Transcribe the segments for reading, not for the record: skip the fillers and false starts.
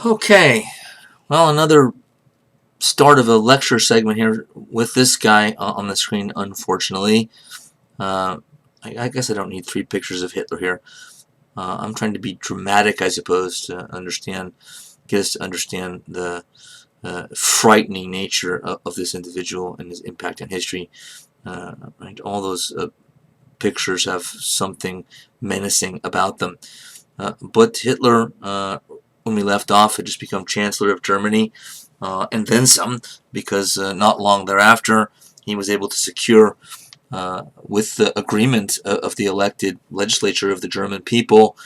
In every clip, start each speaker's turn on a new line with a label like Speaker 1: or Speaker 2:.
Speaker 1: Okay, well, another start of a lecture segment here with this guy on the screen, unfortunately. I guess I don't need 3 pictures of Hitler here. I'm trying to be dramatic, I suppose, to get us to understand the frightening nature of this individual and his impact on history. Right? All those pictures have something menacing about them. But Hitler, when we left off, had just become Chancellor of Germany, and then some, because not long thereafter he was able to secure, with the agreement of the elected legislature of the German people,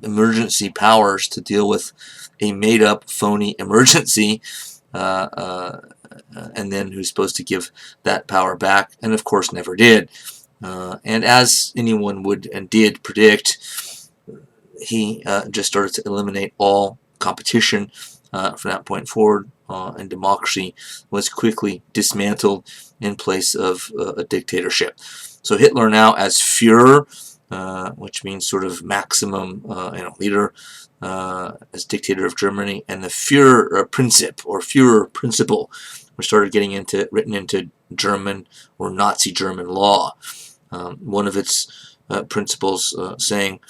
Speaker 1: emergency powers to deal with a made-up, phony emergency, and then who's supposed to give that power back, and of course never did. And as anyone would and did predict, he just started to eliminate all competition from that point forward, and democracy was quickly dismantled in place of a dictatorship. So Hitler now as Führer, which means sort of maximum leader, as dictator of Germany, and the FUHRERPRINZIP or Führer principle, which started getting written into German or Nazi German law. One of its principles saying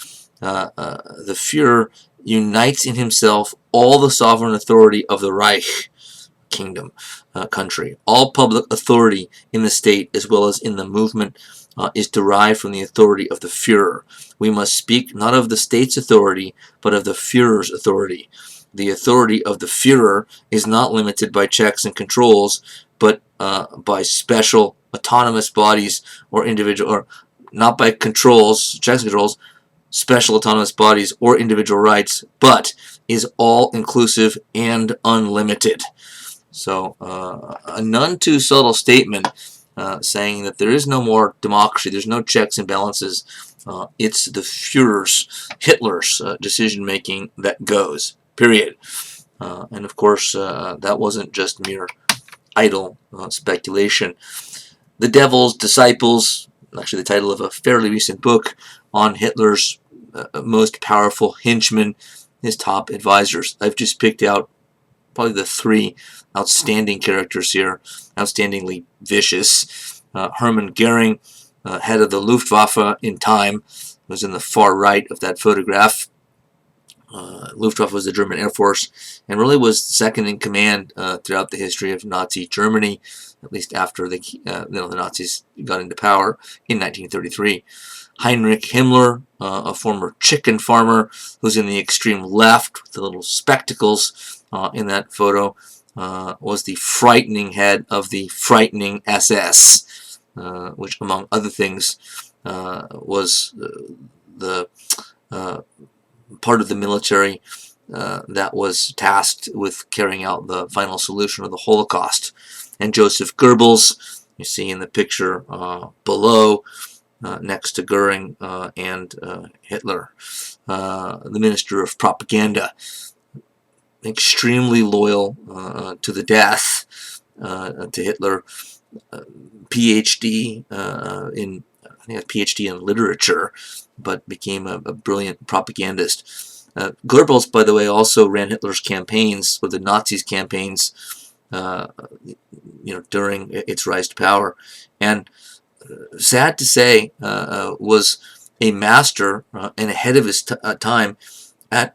Speaker 1: the Führer unites in himself all the sovereign authority of the Reich kingdom, country. All public authority in the state as well as in the movement is derived from the authority of the Führer. We must speak not of the state's authority, but of the Führer's authority. The authority of the Führer is not limited by checks and controls, but by special autonomous bodies or individual, or not by controls, checks and controls, special autonomous bodies or individual rights, but is all-inclusive and unlimited. So a none too subtle statement saying that there is no more democracy, there's no checks and balances, it's the Führer's, Hitler's decision-making that goes, period. And of course that wasn't just mere idle speculation. The Devil's Disciples, actually the title of a fairly recent book on Hitler's most powerful henchmen, his top advisors. I've just picked out probably the 3 outstanding characters here, outstandingly vicious. Hermann Goering, head of the Luftwaffe in time, was in the far right of that photograph. Luftwaffe was the German Air Force, and really was second in command throughout the history of Nazi Germany, at least after the Nazis got into power in 1933. Heinrich Himmler, a former chicken farmer who's in the extreme left with the little spectacles in that photo, was the frightening head of the frightening SS, which among other things was the part of the military that was tasked with carrying out the final solution of the Holocaust. And Joseph Goebbels, you see in the picture below, next to Goering and Hitler, the Minister of Propaganda, extremely loyal to the death to Hitler, PhD in I think a PhD in literature, but became a brilliant propagandist. Goebbels, by the way, also ran Hitler's campaigns, or the Nazis' campaigns, during its rise to power, and sad to say, was a master and ahead of his time at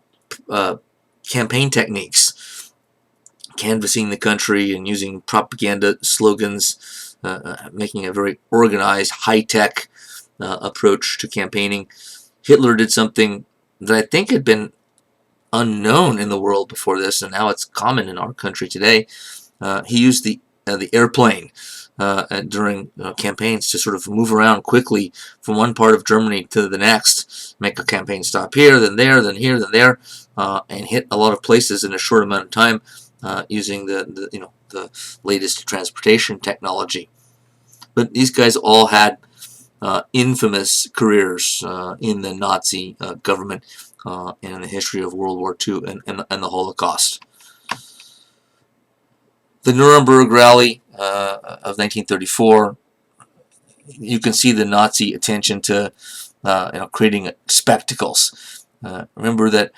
Speaker 1: campaign techniques, canvassing the country and using propaganda slogans, making a very organized, high-tech approach to campaigning. Hitler did something that I think had been unknown in the world before this, and now it's common in our country today. He used the airplane during campaigns to sort of move around quickly from one part of Germany to the next, make a campaign stop here, then there, then here, then there, and hit a lot of places in a short amount of time using the latest transportation technology. But these guys all had infamous careers in the Nazi government and in the history of World War II and the Holocaust. The Nuremberg rally of 1934, you can see the Nazi attention to creating spectacles. Remember that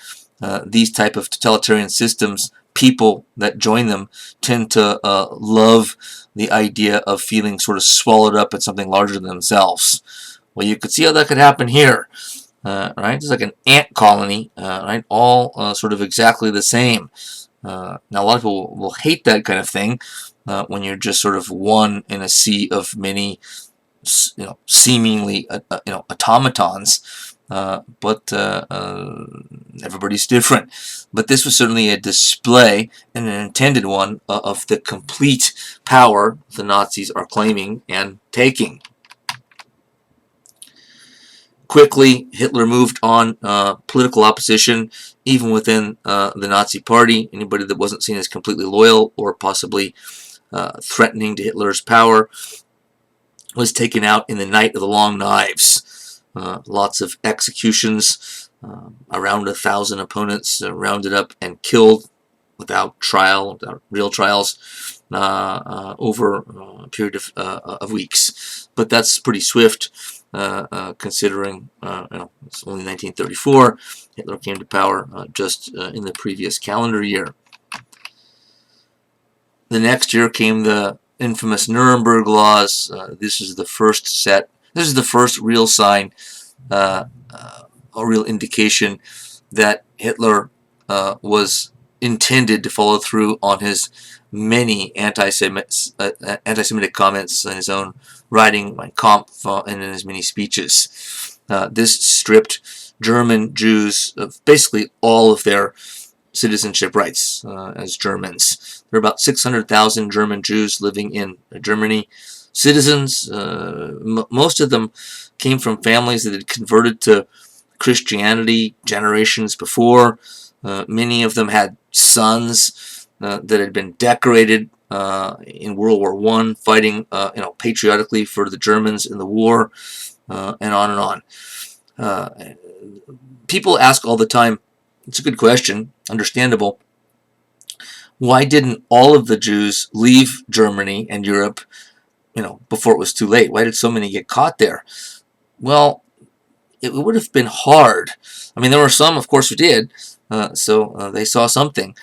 Speaker 1: these type of totalitarian systems, people that join them tend to love the idea of feeling sort of swallowed up in something larger than themselves. Well, you could see how that could happen here. Right? It's like an ant colony, right? All sort of exactly the same. Now, a lot of people will hate that kind of thing when you're just sort of one in a sea of many, seemingly, automatons. But everybody's different. But this was certainly a display, and an intended one, of the complete power the Nazis are claiming and taking. Quickly, Hitler moved on political opposition, even within the Nazi Party. Anybody that wasn't seen as completely loyal or possibly threatening to Hitler's power was taken out in the Night of the Long Knives. Lots of executions, around 1,000 opponents rounded up and killed without trial, without real trials, over a period of weeks. But that's pretty swift. Considering it's only 1934, Hitler came to power just in the previous calendar year. The next year came the infamous Nuremberg laws. This is the first set. This is the first real sign, a real indication that Hitler was intended to follow through on his many anti-Semitic comments in his own writing, Mein Kampf, and in his many speeches. This stripped German Jews of basically all of their citizenship rights as Germans. There are about 600,000 German Jews living in Germany. Citizens, most of them came from families that had converted to Christianity generations before. Many of them had sons that had been decorated in World War I, fighting patriotically for the Germans in the war, and on and on. People ask all the time, it's a good question, understandable, why didn't all of the Jews leave Germany and Europe before it was too late? Why did so many get caught there? Well, it would have been hard. I mean, there were some, of course, who did, so they saw something.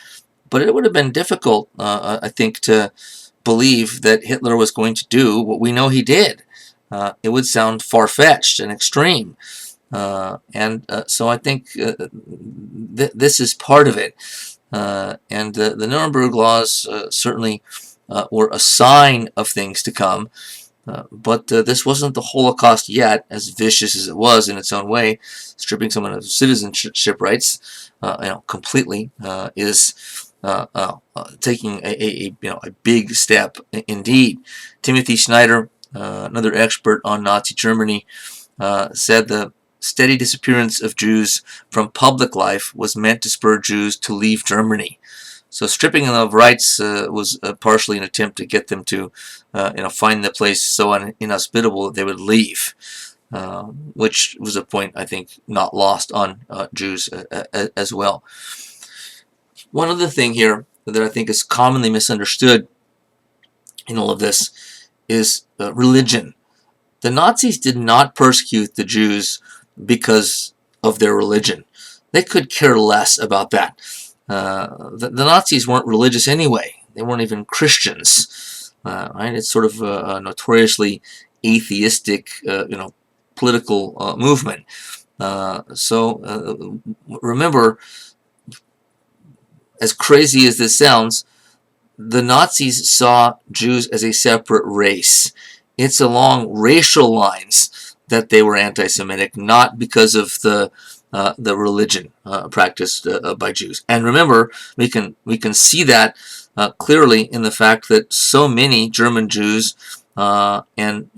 Speaker 1: But it would have been difficult, I think, to believe that Hitler was going to do what we know he did. It would sound far-fetched and extreme. So I think this is part of it. And the Nuremberg laws certainly were a sign of things to come. But this wasn't the Holocaust yet, as vicious as it was in its own way. Stripping someone of citizenship rights, completely, is taking a big step indeed. Timothy Snyder, another expert on Nazi Germany, said the steady disappearance of Jews from public life was meant to spur Jews to leave Germany. So stripping them of rights was partially an attempt to get them to, find the place so inhospitable that they would leave, which was a point, I think, not lost on Jews as well. One other thing here that I think is commonly misunderstood in all of this is religion. The Nazis did not persecute the Jews because of their religion. They could care less about that. The Nazis weren't religious anyway. They weren't even Christians. Right? It's sort of a notoriously atheistic, political movement. So remember, as crazy as this sounds, the Nazis saw Jews as a separate race. It's along racial lines that they were anti-Semitic, not because of the religion practiced by Jews. And remember, we can see that clearly in the fact that so many German Jews and in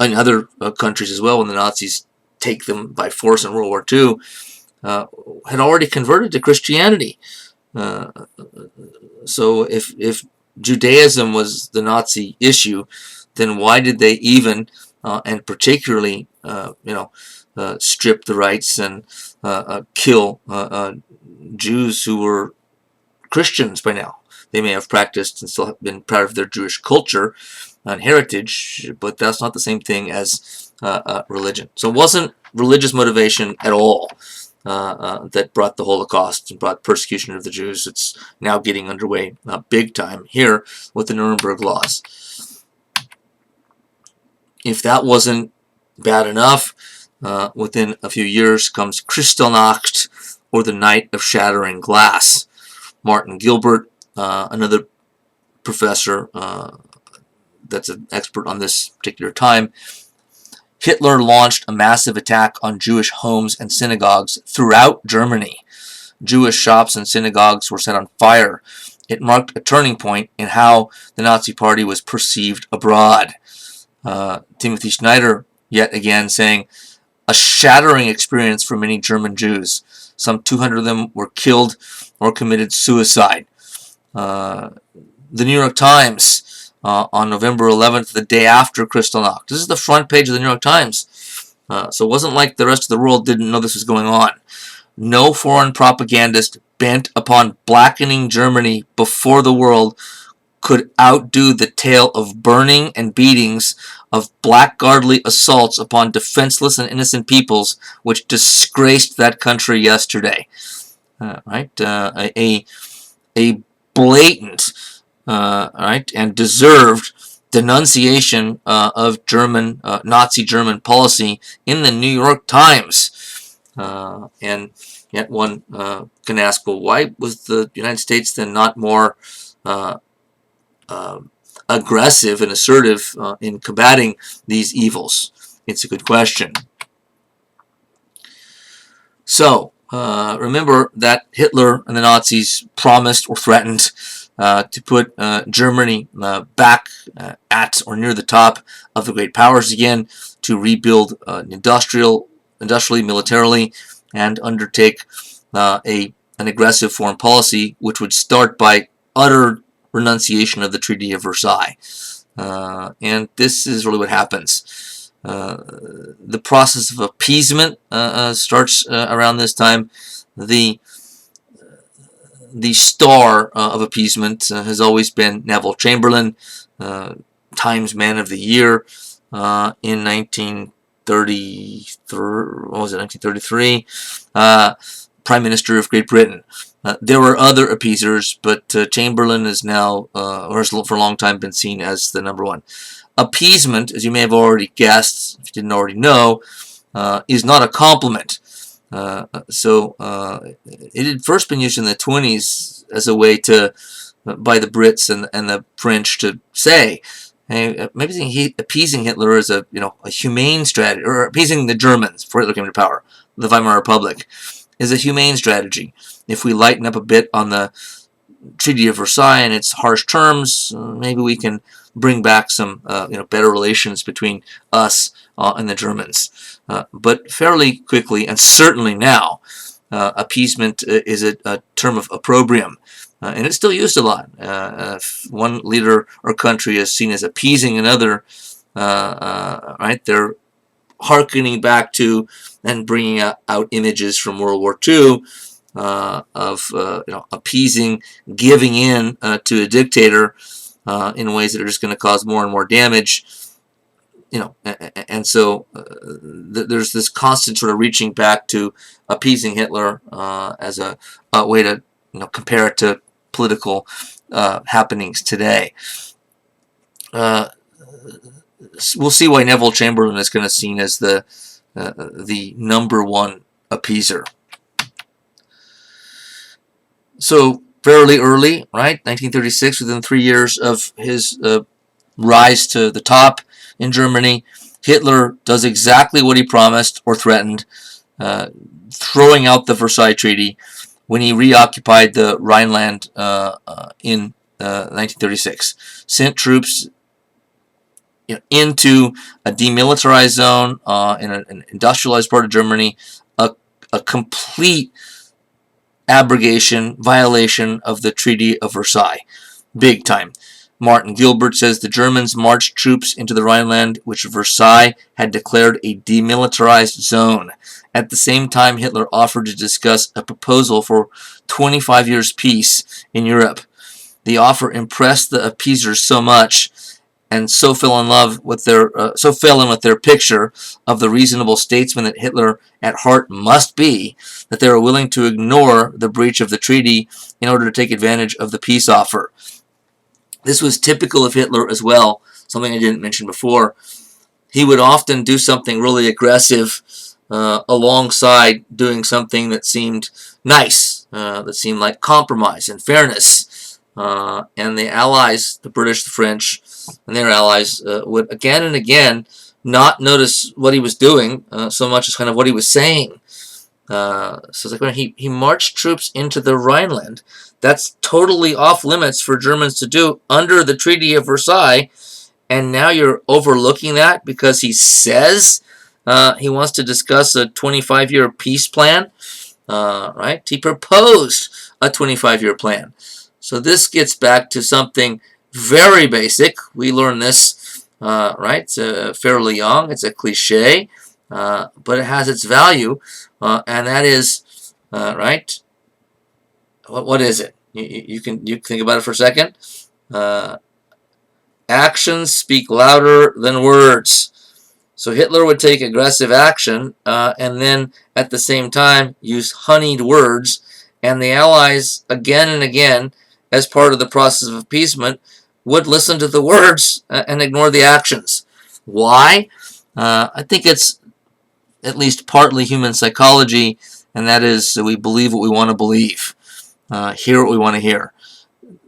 Speaker 1: other countries as well, when the Nazis take them by force in World War II, had already converted to Christianity. So if Judaism was the Nazi issue, then why did they even and particularly strip the rights and kill Jews who were Christians by now? They may have practiced and still have been proud of their Jewish culture and heritage, but that's not the same thing as religion. So it wasn't religious motivation at all. that brought the Holocaust and brought persecution of the Jews. It's now getting underway big time here with the Nuremberg laws. If that wasn't bad enough, within a few years comes Kristallnacht, or the Night of Shattering Glass. Martin Gilbert, another professor that's an expert on this particular time. Hitler launched a massive attack on Jewish homes and synagogues throughout Germany. Jewish shops and synagogues were set on fire. It marked a turning point in how the Nazi Party was perceived abroad. Timothy Schneider, yet again, saying, a shattering experience for many German Jews. Some 200 of them were killed or committed suicide. The New York Times, on November 11th, the day after Kristallnacht. This is the front page of the New York Times. So it wasn't like the rest of the world didn't know this was going on. No foreign propagandist bent upon blackening Germany before the world could outdo the tale of burning and beatings, of blackguardly assaults upon defenseless and innocent peoples, which disgraced that country yesterday. A blatant, and deserved denunciation of German Nazi German policy in the New York Times. And yet one can ask, well, why was the United States then not more aggressive and assertive in combating these evils? It's a good question. So, remember that Hitler and the Nazis promised or threatened to put Germany back at or near the top of the great powers again, to rebuild industrially, militarily, and undertake an aggressive foreign policy, which would start by utter renunciation of the Treaty of Versailles. And this is really what happens. The process of appeasement starts around this time. The star of appeasement has always been Neville Chamberlain, Times Man of the Year in 1933, Prime Minister of Great Britain. There were other appeasers, but Chamberlain is now, or has for a long time been seen as the number one. Appeasement, as you may have already guessed, if you didn't already know, is not a compliment. It had first been used in the 20s as a way to, by the Brits and the French, to say, hey, maybe appeasing Hitler is a humane strategy, or appeasing the Germans before Hitler came to power, the Weimar Republic, is a humane strategy. If we lighten up a bit on the Treaty of Versailles and its harsh terms, maybe we can bring back some better relations between us and the Germans. But fairly quickly, and certainly now, appeasement is a term of opprobrium, and it's still used a lot. If one leader or country is seen as appeasing another, they're hearkening back to and bringing out images from World War II of appeasing, giving in to a dictator in ways that are just going to cause more and more damage. And so there's this constant sort of reaching back to appeasing Hitler as a way to compare it to political happenings today. We'll see why Neville Chamberlain is kind of seen as the number one appeaser. So fairly early, right, 1936, within 3 years of his rise to the top in Germany, Hitler does exactly what he promised or threatened, throwing out the Versailles Treaty when he reoccupied the Rhineland in 1936. Sent troops into a demilitarized zone in an industrialized part of Germany, a complete abrogation, violation of the Treaty of Versailles. Big time. Martin Gilbert says the Germans marched troops into the Rhineland, which Versailles had declared a demilitarized zone. At the same time, Hitler offered to discuss a proposal for 25 years peace in Europe. The offer impressed the appeasers so much and so fell in with their picture of the reasonable statesman that Hitler at heart must be, that they were willing to ignore the breach of the treaty in order to take advantage of the peace offer. This was typical of Hitler as well, something I didn't mention before. He would often do something really aggressive alongside doing something that seemed nice, that seemed like compromise and fairness. And the Allies, the British, the French, and their allies would again and again not notice what he was doing so much as kind of what he was saying. So it's like when he marched troops into the Rhineland. That's totally off limits for Germans to do under the Treaty of Versailles, and now you're overlooking that because he says he wants to discuss a 25-year peace plan, right? He proposed a 25-year plan. So this gets back to something very basic. We learned this, right? It's fairly young. It's a cliche, but it has its value, and that is, right? What is it? You can think about it for a second. Actions speak louder than words. So Hitler would take aggressive action and then at the same time use honeyed words, and the Allies again and again, as part of the process of appeasement, would listen to the words and ignore the actions. Why? I think it's at least partly human psychology, and that is we believe what we want to believe, hear what we want to hear.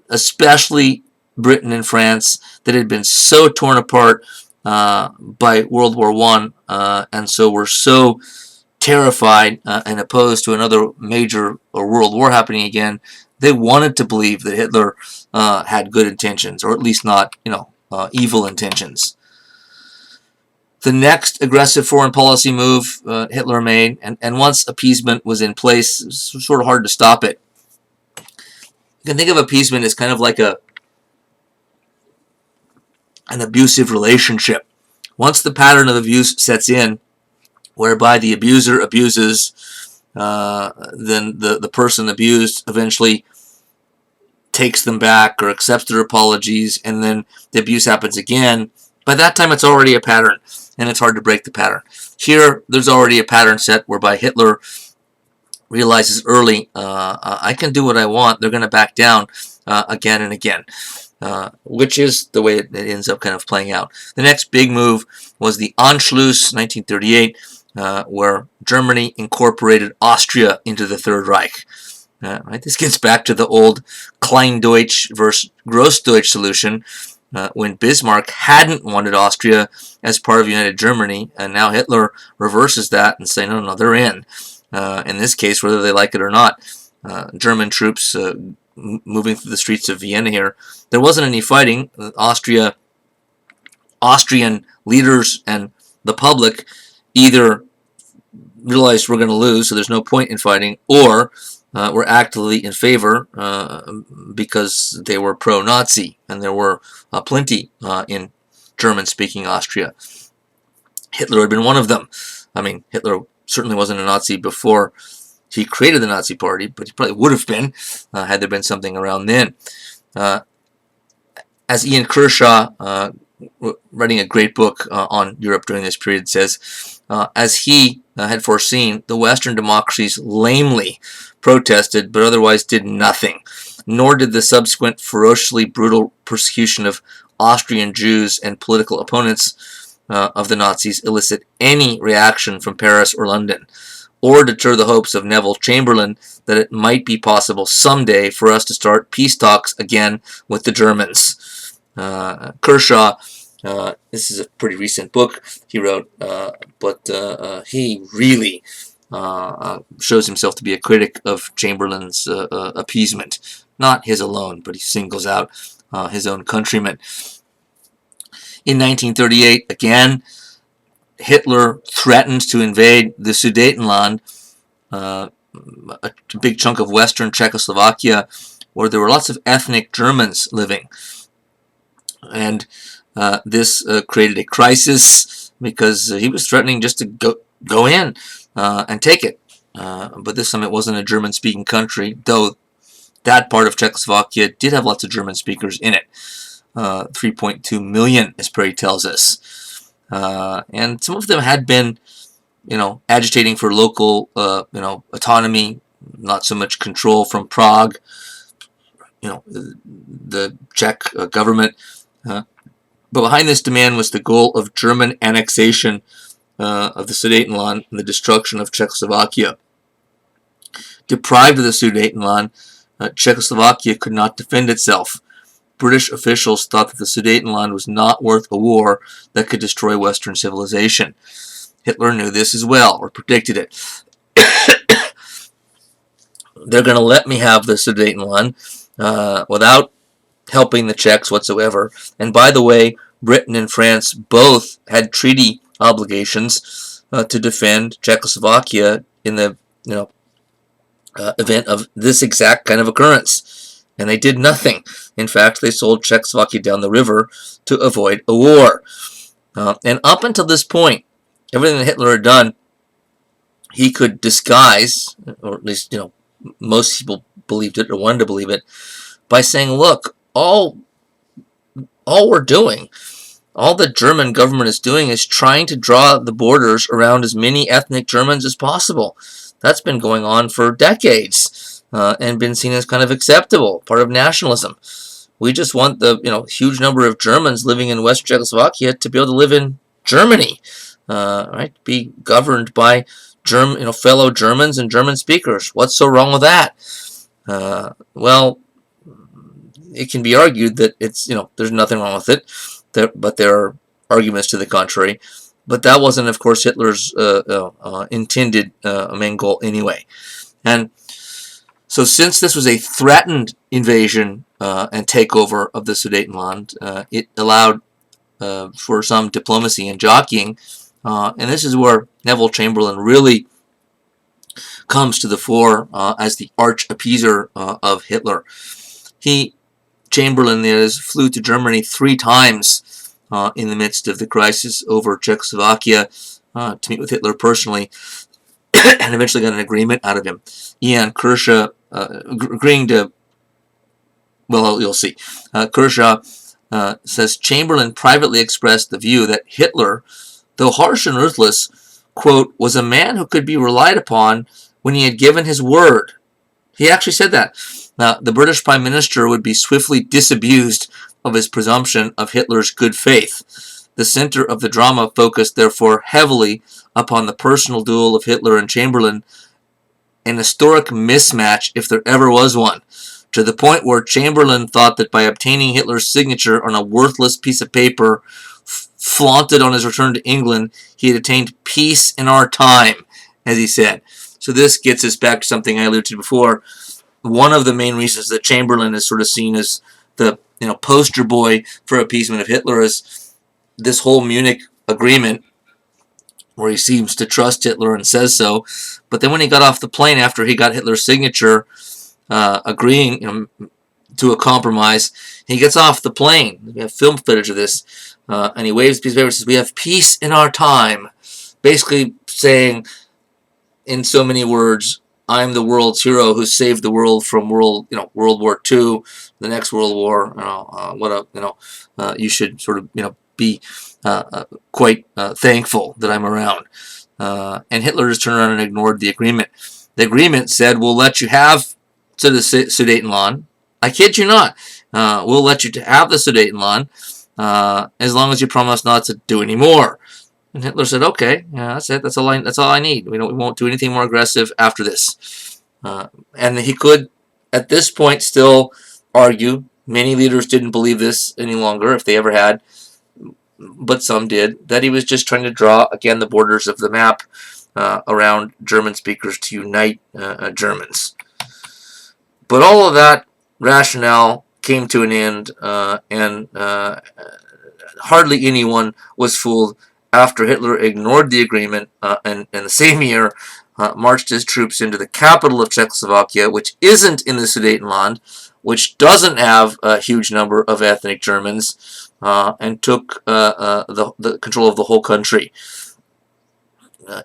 Speaker 1: Especially Britain and France, that had been so torn apart by World War I, and so were so terrified and opposed to another major world war happening again. They wanted to believe that Hitler had good intentions, or at least not, evil intentions. The next aggressive foreign policy move Hitler made, and once appeasement was in place, it was sort of hard to stop it. You can think of appeasement as kind of like an abusive relationship. Once the pattern of abuse sets in, whereby the abuser abuses, then the person abused eventually takes them back or accepts their apologies, and then the abuse happens again. By that time, it's already a pattern, and it's hard to break the pattern. Here, there's already a pattern set whereby Hitler realizes early, I can do what I want. They're going to back down again and again, which is the way it ends up kind of playing out. The next big move was the Anschluss, 1938, where Germany incorporated Austria into the Third Reich. Right? This gets back to the old Kleindeutsch versus Grossdeutsch solution, when Bismarck hadn't wanted Austria as part of United Germany, and now Hitler reverses that and saying, no, they're in. In this case, whether they like it or not, German troops moving through the streets of Vienna here, there wasn't any fighting. Austrian leaders and the public either realized we're going to lose, so there's no point in fighting, or were actively in favor because they were pro-Nazi, and there were plenty in German-speaking Austria. Hitler had been one of them. I mean, Hitler certainly wasn't a Nazi before he created the Nazi Party, but he probably would have been had there been something around then. As Ian Kershaw, writing a great book on Europe during this period, says, as he had foreseen, the Western democracies lamely protested, but otherwise did nothing, nor did the subsequent ferociously brutal persecution of Austrian Jews and political opponents of the Nazis elicit any reaction from Paris or London, or deter the hopes of Neville Chamberlain that it might be possible someday for us to start peace talks again with the Germans. Kershaw, this is a pretty recent book he wrote, but he really shows himself to be a critic of Chamberlain's appeasement. Not his alone, but he singles out his own countrymen. In 1938, again, Hitler threatened to invade the Sudetenland, a big chunk of western Czechoslovakia, where there were lots of ethnic Germans living. And this created a crisis because he was threatening just to go in and take it. But this time it wasn't a German-speaking country, though that part of Czechoslovakia did have lots of German speakers in it. 3.2 million, as Prey tells us. And some of them had been, agitating for local, autonomy, not so much control from Prague, the Czech government. But behind this demand was the goal of German annexation of the Sudetenland and the destruction of Czechoslovakia. Deprived of the Sudetenland, Czechoslovakia could not defend itself. British officials thought that the Sudetenland was not worth a war that could destroy Western civilization. Hitler knew this as well, or predicted it. They're going to let me have the Sudetenland without helping the Czechs whatsoever. And by the way, Britain and France both had treaty obligations to defend Czechoslovakia in the event of this exact kind of occurrence. And they did nothing. In fact, they sold Czechoslovakia down the river to avoid a war. And up until this point, everything that Hitler had done, he could disguise, or at least, most people believed it or wanted to believe it, by saying, look, all we're doing, all the German government is doing is trying to draw the borders around as many ethnic Germans as possible. That's been going on for decades and been seen as kind of acceptable, part of nationalism. We just want the huge number of Germans living in West Czechoslovakia to be able to live in Germany, right? Be governed by fellow Germans and German speakers. What's so wrong with that? Well, it can be argued that it's there's nothing wrong with it, but there are arguments to the contrary. But that wasn't, of course, Hitler's intended main goal anyway. And so since this was a threatened invasion and takeover of the Sudetenland, it allowed for some diplomacy and jockeying. And this is where Neville Chamberlain really comes to the fore as the arch-appeaser of Hitler. Chamberlain flew to Germany 3 times in the midst of the crisis over Czechoslovakia to meet with Hitler personally, and eventually got an agreement out of him. Ian Kershaw agreeing to, well, you'll see. Kershaw says Chamberlain privately expressed the view that Hitler, though harsh and ruthless, quote, was a man who could be relied upon when he had given his word. He actually said that. Now, the British Prime Minister would be swiftly disabused of his presumption of Hitler's good faith. The center of the drama focused, therefore, heavily upon the personal duel of Hitler and Chamberlain, an historic mismatch if there ever was one, to the point where Chamberlain thought that by obtaining Hitler's signature on a worthless piece of paper flaunted on his return to England, he had attained peace in our time, as he said. So this gets us back to something I alluded to before. One of the main reasons that Chamberlain is sort of seen as the poster boy for appeasement of Hitler is this whole Munich agreement, where he seems to trust Hitler and says so. But then when he got off the plane after he got Hitler's signature, agreeing to a compromise, he gets off the plane. We have film footage of this, and he waves a piece of paper and says, "We have peace in our time," basically saying, in so many words, I'm the world's hero who saved the world from World War II, the next World War. You should sort of be quite thankful that I'm around. And Hitler just turned around and ignored the agreement. The agreement said, we'll let you have the Sudetenland. I kid you not. We'll let you have the Sudetenland as long as you promise not to do any more. And Hitler said, okay, yeah, that's it. That's all I need. We won't do anything more aggressive after this. And he could, at this point, still argue. Many leaders didn't believe this any longer, if they ever had, but some did, that he was just trying to draw, again, the borders of the map around German speakers to unite Germans. But all of that rationale came to an end, and hardly anyone was fooled after Hitler ignored the agreement and in the same year marched his troops into the capital of Czechoslovakia, which isn't in the Sudetenland, which doesn't have a huge number of ethnic Germans, and took the control of the whole country.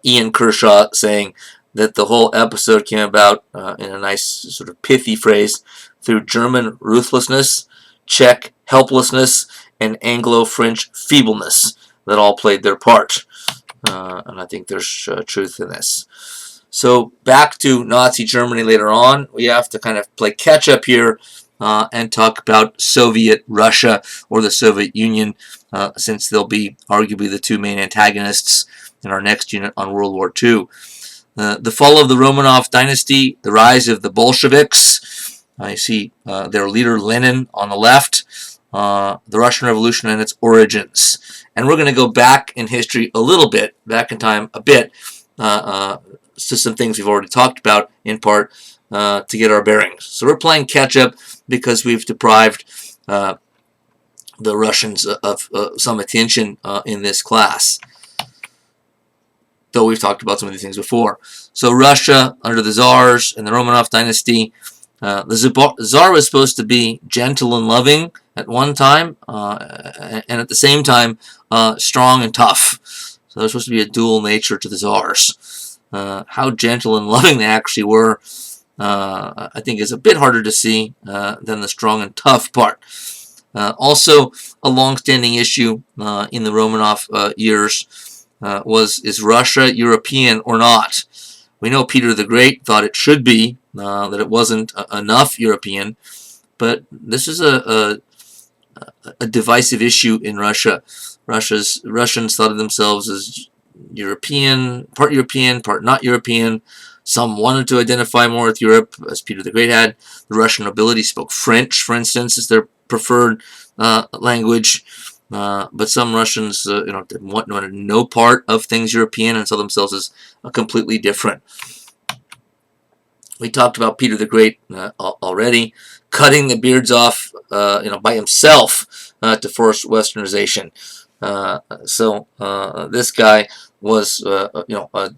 Speaker 1: Ian Kershaw saying that the whole episode came about in a nice sort of pithy phrase through German ruthlessness, Czech helplessness, and Anglo-French feebleness that all played their part. And I think there's truth in this. So back to Nazi Germany later on. We have to kind of play catch up here and talk about Soviet Russia or the Soviet Union, since they'll be arguably the two main antagonists in our next unit on World War II. The fall of the Romanov dynasty, the rise of the Bolsheviks. You see their leader Lenin on the left, the Russian Revolution and its origins. And we're going to go back in history a little bit, back in time a bit, to some things we've already talked about in part to get our bearings. So we're playing catch up because we've deprived the Russians of some attention in this class, though we've talked about some of these things before. So Russia under the Tsars and the Romanov dynasty, the Tsar was supposed to be gentle and loving at one time, and at the same time strong and tough. So there's supposed to be a dual nature to the Tsars. How gentle and loving they actually were, I think is a bit harder to see than the strong and tough part. Also, a long-standing issue in the Romanov years is Russia European or not? We know Peter the Great thought it should be, that it wasn't enough European, but this is a divisive issue in Russia. Russians thought of themselves as European, part not European. Some wanted to identify more with Europe, as Peter the Great had. The Russian nobility spoke French, for instance, as their preferred language. But some Russians, didn't wanted no part of things European and saw themselves as completely different. We talked about Peter the Great already, cutting the beards off, by himself to force Westernization. So this guy was, a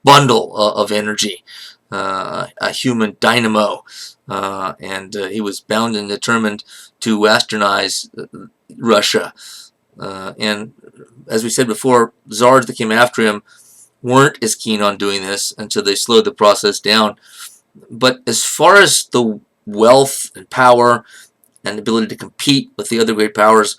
Speaker 1: bundle of energy, a human dynamo, and he was bound and determined to Westernize Russia. And as we said before, Tsars that came after him weren't as keen on doing this, and so they slowed the process down. But as far as the wealth and power and ability to compete with the other great powers,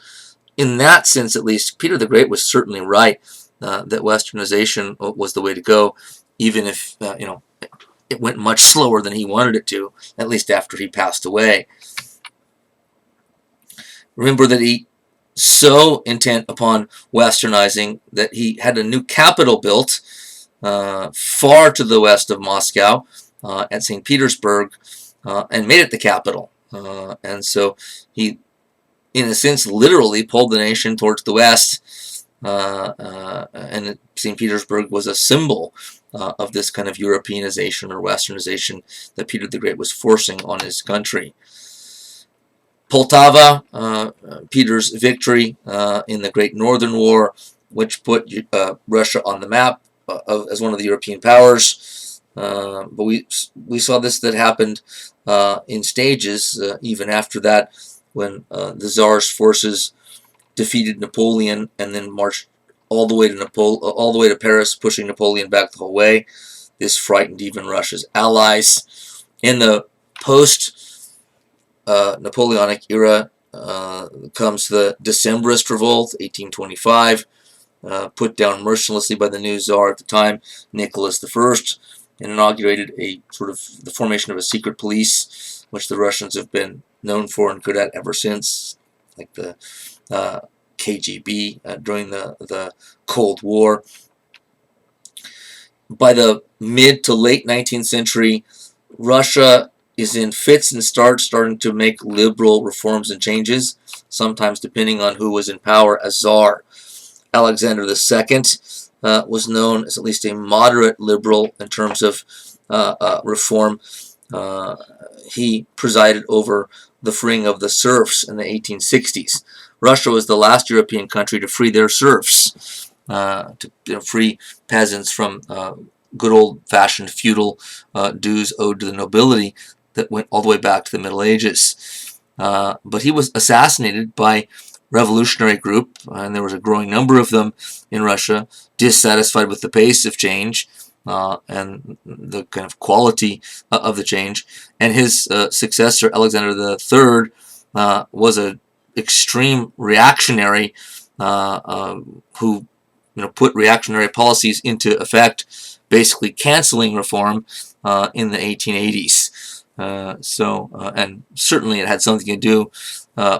Speaker 1: in that sense at least, Peter the Great was certainly right that Westernization was the way to go, even if it went much slower than he wanted it to, at least after he passed away. Remember that he so intent upon Westernizing that he had a new capital built far to the west of Moscow at St. Petersburg and made it the capital. And so he, in a sense, literally pulled the nation towards the west, and St. Petersburg was a symbol of this kind of Europeanization or Westernization that Peter the Great was forcing on his country. Poltava, Peter's victory in the Great Northern War, which put Russia on the map as one of the European powers. But we saw that happened in stages even after that, when the Tsar's forces defeated Napoleon and then marched all the way to Paris, pushing Napoleon back the whole way. This frightened even Russia's allies. In the post-Napoleonic era comes the Decembrist Revolt, 1825, put down mercilessly by the new Tsar at the time, Nicholas I, and inaugurated a sort of the formation of a secret police, which the Russians have been known for and good at ever since, like the KGB during the Cold War. By the mid to late 19th century, Russia is in fits and starts, starting to make liberal reforms and changes, sometimes depending on who was in power as Tsar. Alexander II was known as at least a moderate liberal in terms of reform. He presided over the freeing of the serfs in the 1860s. Russia was the last European country to free their serfs, to free peasants from good old-fashioned feudal dues owed to the nobility that went all the way back to the Middle Ages. But he was assassinated by revolutionary group, and there was a growing number of them in Russia, dissatisfied with the pace of change and the kind of quality of the change. And his successor, Alexander III, was an extreme reactionary who put reactionary policies into effect, basically canceling reform in the 1880s. And certainly it had something to do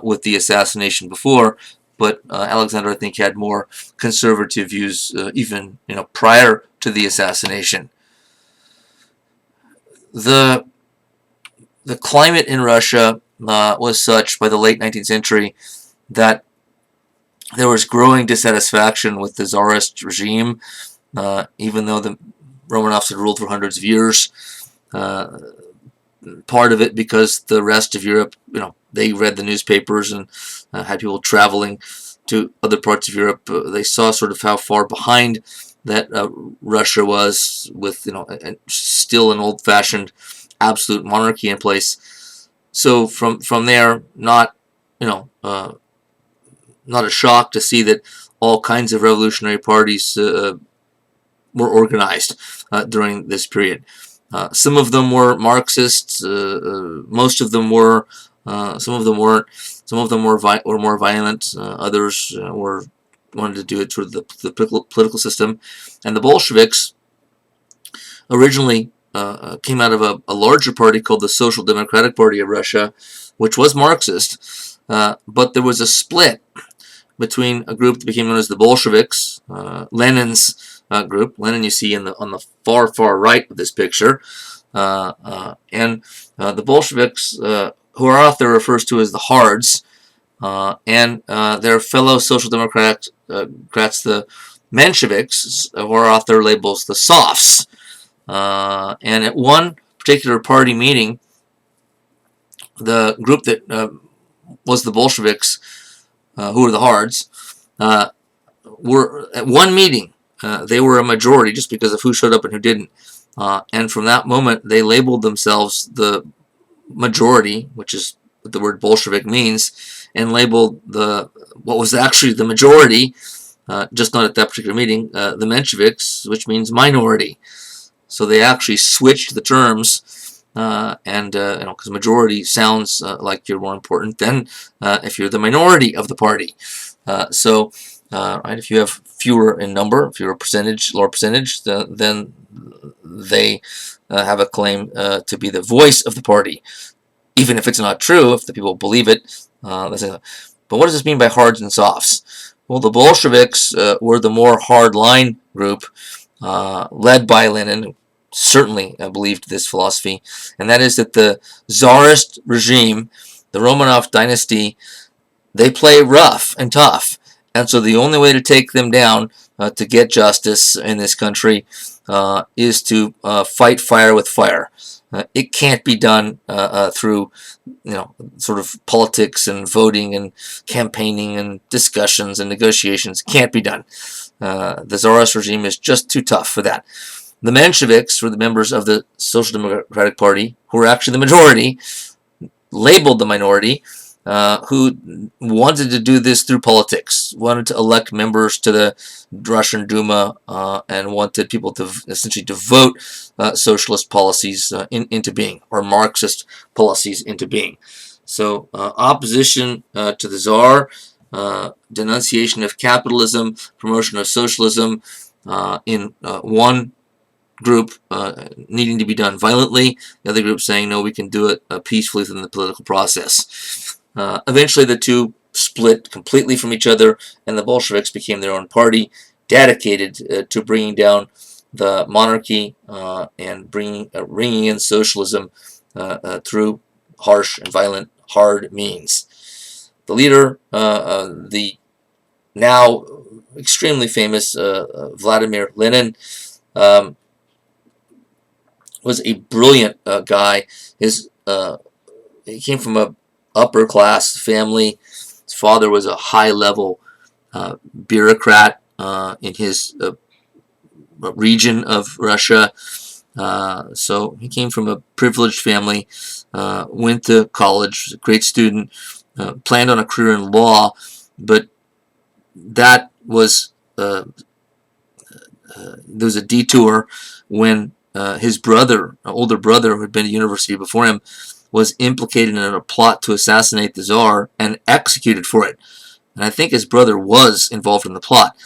Speaker 1: with the assassination before, but Alexander, I think, had more conservative views even prior to the assassination. The climate in Russia was such by the late 19th century that there was growing dissatisfaction with the Tsarist regime, even though the Romanovs had ruled for hundreds of years. Part of it because the rest of Europe, they read the newspapers and had people traveling to other parts of Europe. They saw sort of how far behind that Russia was with, still an old-fashioned absolute monarchy in place. So from there, not a shock to see that all kinds of revolutionary parties were organized during this period. Some of them were Marxists. Most of them were. Some of them weren't. Some of them were more violent. Others wanted to do it through the political system. And the Bolsheviks originally came out of a larger party called the Social Democratic Party of Russia, which was Marxist. But there was a split between a group that became known as the Bolsheviks, Lenin's group. Lenin you see on the far right of this picture, and the Bolsheviks, who our author refers to as the Hards, and their fellow Social Democrats, the Mensheviks, who our author labels the Softs. And at one particular party meeting, the group that was the Bolsheviks, who were the Hards, were at one meeting. They were a majority just because of who showed up and who didn't. And from that moment, they labeled themselves the majority, which is what the word Bolshevik means, and labeled what was actually the majority, just not at that particular meeting, the Mensheviks, which means minority. So they actually switched the terms, and because majority sounds like you're more important than if you're the minority of the party. Right, if you have fewer in number, if you're a lower percentage, then they have a claim to be the voice of the party, even if it's not true. If the people believe it, but what does this mean by hards and softs? Well, the Bolsheviks were the more hard-line group, led by Lenin, who certainly believed this philosophy, and that is that the Tsarist regime, the Romanov dynasty, they play rough and tough. And so the only way to take them down, to get justice in this country, is to fight fire with fire. It can't be done through, sort of politics and voting and campaigning and discussions and negotiations. It can't be done. The Tsarist regime is just too tough for that. The Mensheviks were the members of the Social Democratic Party, who were actually the majority, labeled the minority, who wanted to do this through politics, wanted to elect members to the Russian Duma, and wanted people to essentially to vote socialist policies into being, or Marxist policies into being. So opposition to the Tsar, denunciation of capitalism, promotion of socialism in one group needing to be done violently, the other group saying, no, we can do it peacefully within the political process. Eventually the two split completely from each other, and the Bolsheviks became their own party, dedicated to bringing down the monarchy and bringing in socialism through harsh and violent, hard means. The leader, the now extremely famous Vladimir Lenin, was a brilliant guy. He came from a upper class family. His father was a high level bureaucrat in his region of Russia. So he came from a privileged family, went to college, was a great student, planned on a career in law, but that was there was a detour when his brother, older brother, who had been to university before him, was implicated in a plot to assassinate the Tsar and executed for it. And I think his brother was involved in the plot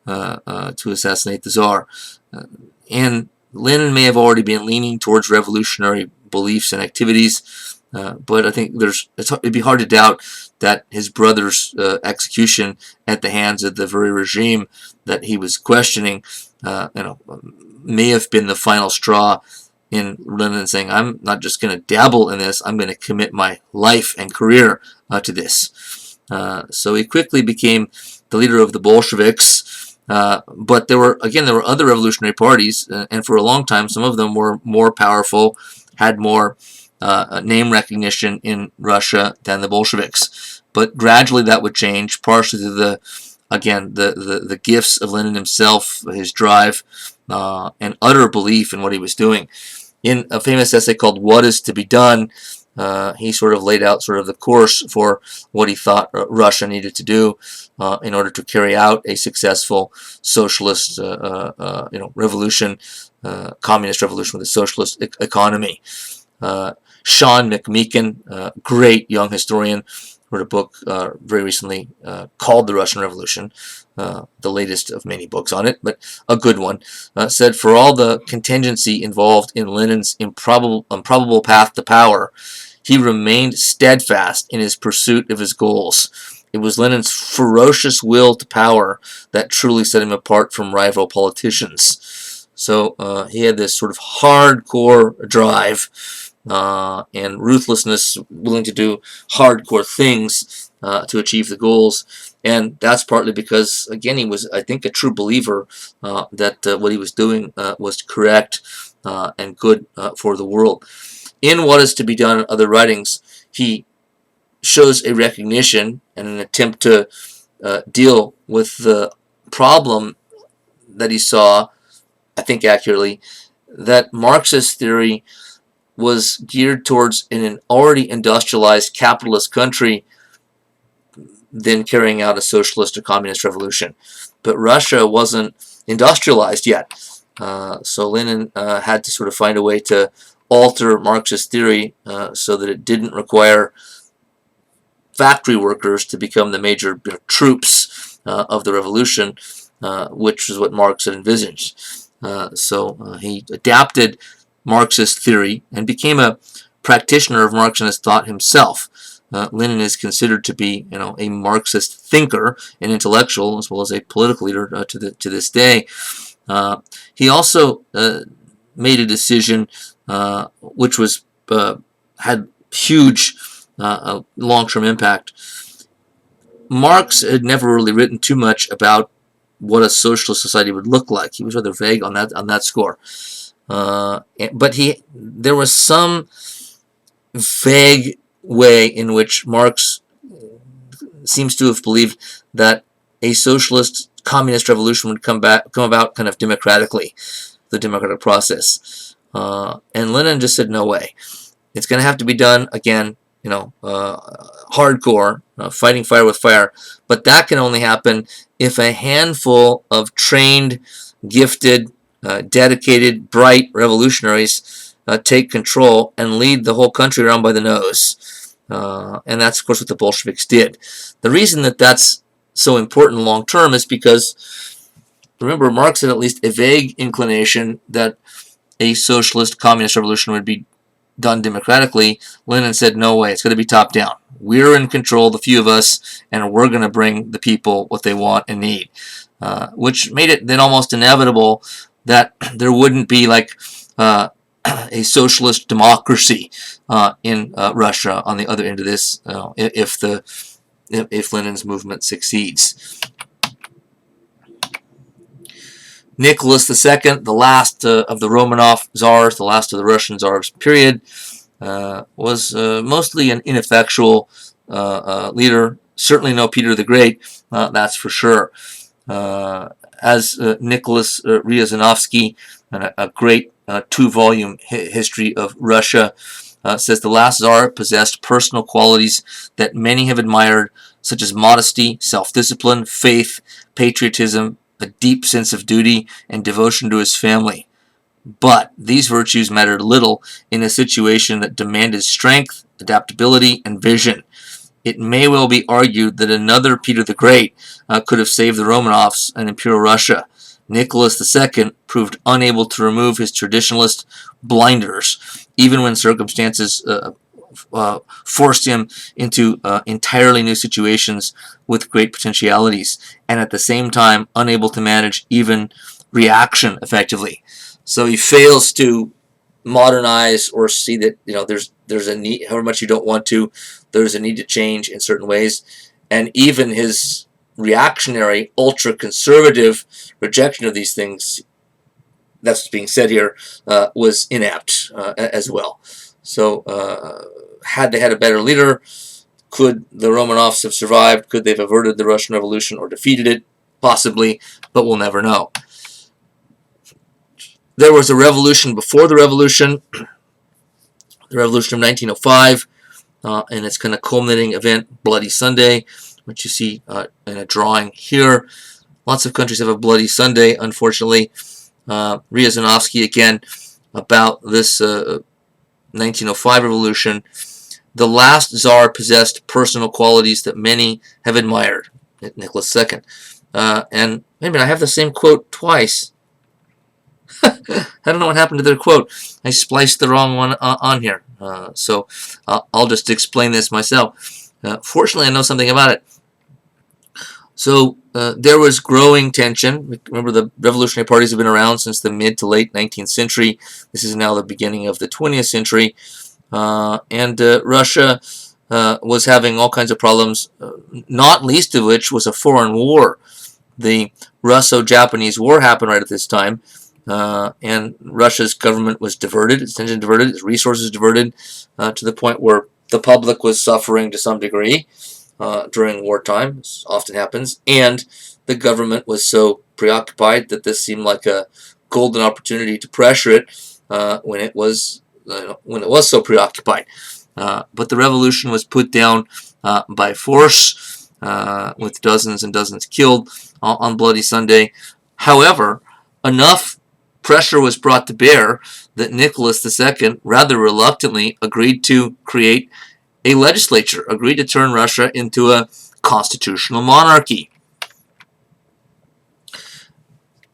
Speaker 1: to assassinate the Tsar. And Lenin may have already been leaning towards revolutionary beliefs and activities, but I think it'd be hard to doubt that his brother's execution at the hands of the very regime that he was questioning, may have been the final straw in Lenin saying, I'm not just going to dabble in this, I'm going to commit my life and career to this. So he quickly became the leader of the Bolsheviks, but there were other revolutionary parties, and for a long time some of them were more powerful, had more name recognition in Russia than the Bolsheviks. But gradually that would change, partially to the gifts of Lenin himself, his drive, and utter belief in what he was doing. In a famous essay called What is to be Done, he sort of laid out sort of the course for what he thought Russia needed to do in order to carry out a successful socialist revolution, communist revolution with a socialist economy. Sean McMeekin, great young historian, wrote a book very recently called The Russian Revolution, the latest of many books on it, but a good one, said for all the contingency involved in Lenin's improbable path to power, he remained steadfast in his pursuit of his goals. It was Lenin's ferocious will to power that truly set him apart from rival politicians. So he had this sort of hardcore drive and ruthlessness, willing to do hardcore things to achieve the goals. And that's partly because, again, he was, I think, a true believer that what he was doing was correct and good for the world. In What is to be Done in other writings, he shows a recognition and an attempt to deal with the problem that he saw, I think accurately, that Marxist theory was geared towards an already industrialized capitalist country then carrying out a socialist or communist revolution. But Russia wasn't industrialized yet. So Lenin had to sort of find a way to alter Marxist theory so that it didn't require factory workers to become the major troops of the revolution, which is what Marx had envisaged. So he adapted Marxist theory and became a practitioner of Marxist thought himself. Lenin is considered to be, a Marxist thinker, an intellectual, as well as a political leader to this day. He also made a decision which was had huge long-term impact. Marx had never really written too much about what a socialist society would look like. He was rather vague on that score. But there was some vague way in which Marx seems to have believed that a socialist communist revolution would come about kind of democratically, the democratic process. And Lenin just said, no way. It's going to have to be done, again, hardcore, fighting fire with fire. But that can only happen if a handful of trained, gifted, dedicated, bright revolutionaries take control and lead the whole country around by the nose. And that's, of course, what the Bolsheviks did. The reason that that's so important long term is because, remember, Marx had at least a vague inclination that a socialist communist revolution would be done democratically. Lenin said, no way, it's going to be top down. We're in control, the few of us, and we're going to bring the people what they want and need. Which made it then almost inevitable that there wouldn't be like a socialist democracy in Russia on the other end of this if Lenin's movement succeeds. Nicholas II, the last of the Romanov czars, the last of the Russian czars period, was mostly an ineffectual leader. Certainly no Peter the Great, that's for sure. As Nicholas Ryazanovsky, a great 2-volume history of Russia, says, the last czar possessed personal qualities that many have admired, such as modesty, self-discipline, faith, patriotism, a deep sense of duty, and devotion to his family. But these virtues mattered little in a situation that demanded strength, adaptability, and vision. It may well be argued that another Peter the Great could have saved the Romanovs and Imperial Russia. Nicholas II proved unable to remove his traditionalist blinders, even when circumstances forced him into entirely new situations with great potentialities, and at the same time unable to manage even reaction effectively. So he fails to modernize or see that there's a need, however much you don't want to, there's a need to change in certain ways, and even his reactionary, ultra-conservative rejection of these things, that's what's being said here, was inept as well. So had they had a better leader, could the Romanovs have survived? Could they have averted the Russian Revolution or defeated it? Possibly, but we'll never know. There was a revolution before the revolution, the revolution of 1905, and its kind of culminating event, Bloody Sunday, which you see in a drawing here. Lots of countries have a Bloody Sunday, unfortunately. Riazanovsky again about this 1905 revolution. The last Tsar possessed personal qualities that many have admired, Nicholas II. And wait a minute, I have the same quote twice. I don't know what happened to their quote. I spliced the wrong one on here. So I'll just explain this myself. Fortunately, I know something about it. So there was growing tension. Remember, the revolutionary parties have been around since the mid to late 19th century. This is now the beginning of the 20th century. And Russia was having all kinds of problems, not least of which was a foreign war. The Russo-Japanese War happened right at this time. And Russia's government was diverted, its attention diverted, its resources diverted, to the point where the public was suffering to some degree during wartime, as often happens, and the government was so preoccupied that this seemed like a golden opportunity to pressure it when it was so preoccupied. But the revolution was put down by force, with dozens and dozens killed on Bloody Sunday. However, enough pressure was brought to bear that Nicholas II rather reluctantly agreed to create a legislature, agreed to turn Russia into a constitutional monarchy.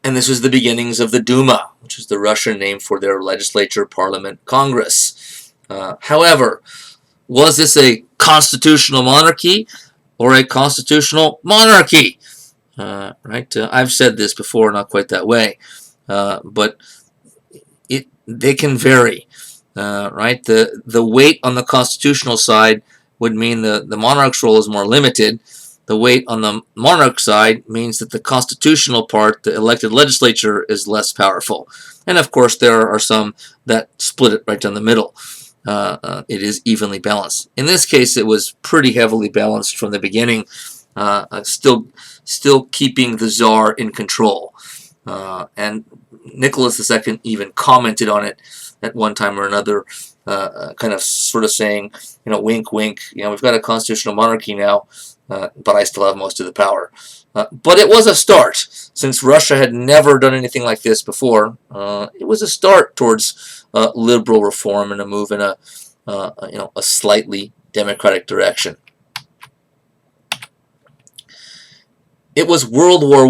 Speaker 1: And this was the beginnings of the Duma, which is the Russian name for their legislature, parliament, congress. However, was this a constitutional monarchy or a constitutional monarchy? Right? I've said this before, not quite that way. But they can vary, right? The weight on the constitutional side would mean the monarch's role is more limited. The weight on the monarch side means that the constitutional part, the elected legislature, is less powerful. And of course, there are some that split it right down the middle. It is evenly balanced. In this case, it was pretty heavily balanced from the beginning, still keeping the Tsar in control. And Nicholas II even commented on it at one time or another, kind of sort of saying, wink, wink, we've got a constitutional monarchy now, but I still have most of the power. But it was a start. Since Russia had never done anything like this before, it was a start towards liberal reform and a move in a slightly democratic direction. It was World War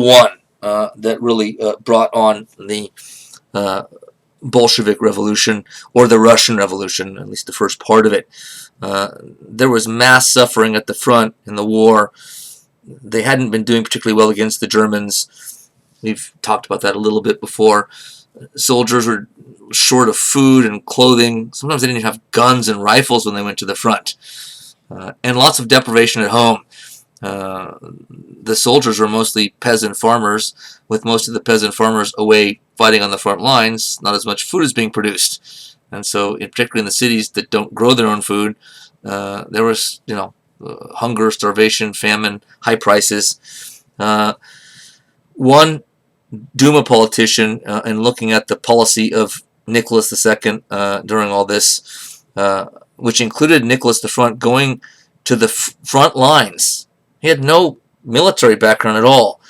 Speaker 1: I that really brought on the Bolshevik Revolution, or the Russian Revolution, at least the first part of it. There was mass suffering at the front in the war. They hadn't been doing particularly well against the Germans. We've talked about that a little bit before. Soldiers were short of food and clothing. Sometimes they didn't even have guns and rifles when they went to the front. And lots of deprivation at home. The soldiers were mostly peasant farmers, with most of the peasant farmers away fighting on the front lines. Not as much food is being produced, and so, particularly in the cities that don't grow their own food, there was, hunger, starvation, famine, high prices. One Duma politician, in looking at the policy of Nicholas II during all this, which included Nicholas I going to the front lines. He had no military background at all,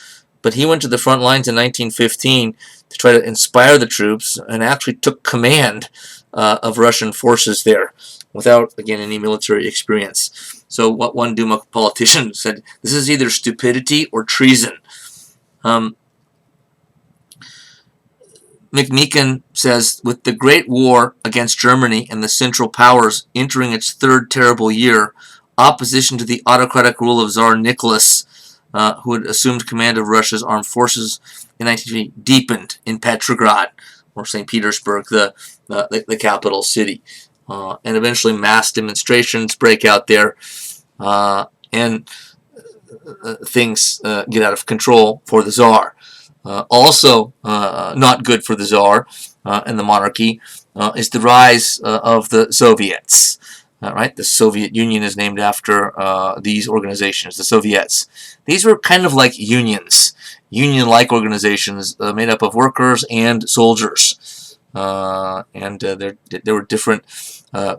Speaker 1: but he went to the front lines in 1915 to try to inspire the troops, and actually took command of Russian forces there without, again, any military experience. So what one Duma politician said, this is either stupidity or treason. McMeekin says, with the Great War against Germany and the Central Powers entering its third terrible year, opposition to the autocratic rule of Tsar Nicholas, who had assumed command of Russia's armed forces in 1950, deepened in Petrograd, or St. Petersburg, the capital city. And eventually mass demonstrations break out there, and things get out of control for the Tsar. Also not good for the Tsar and the monarchy is the rise of the Soviets. Right? The Soviet Union is named after these organizations, the Soviets. These were kind of like unions, union-like organizations made up of workers and soldiers. And there were different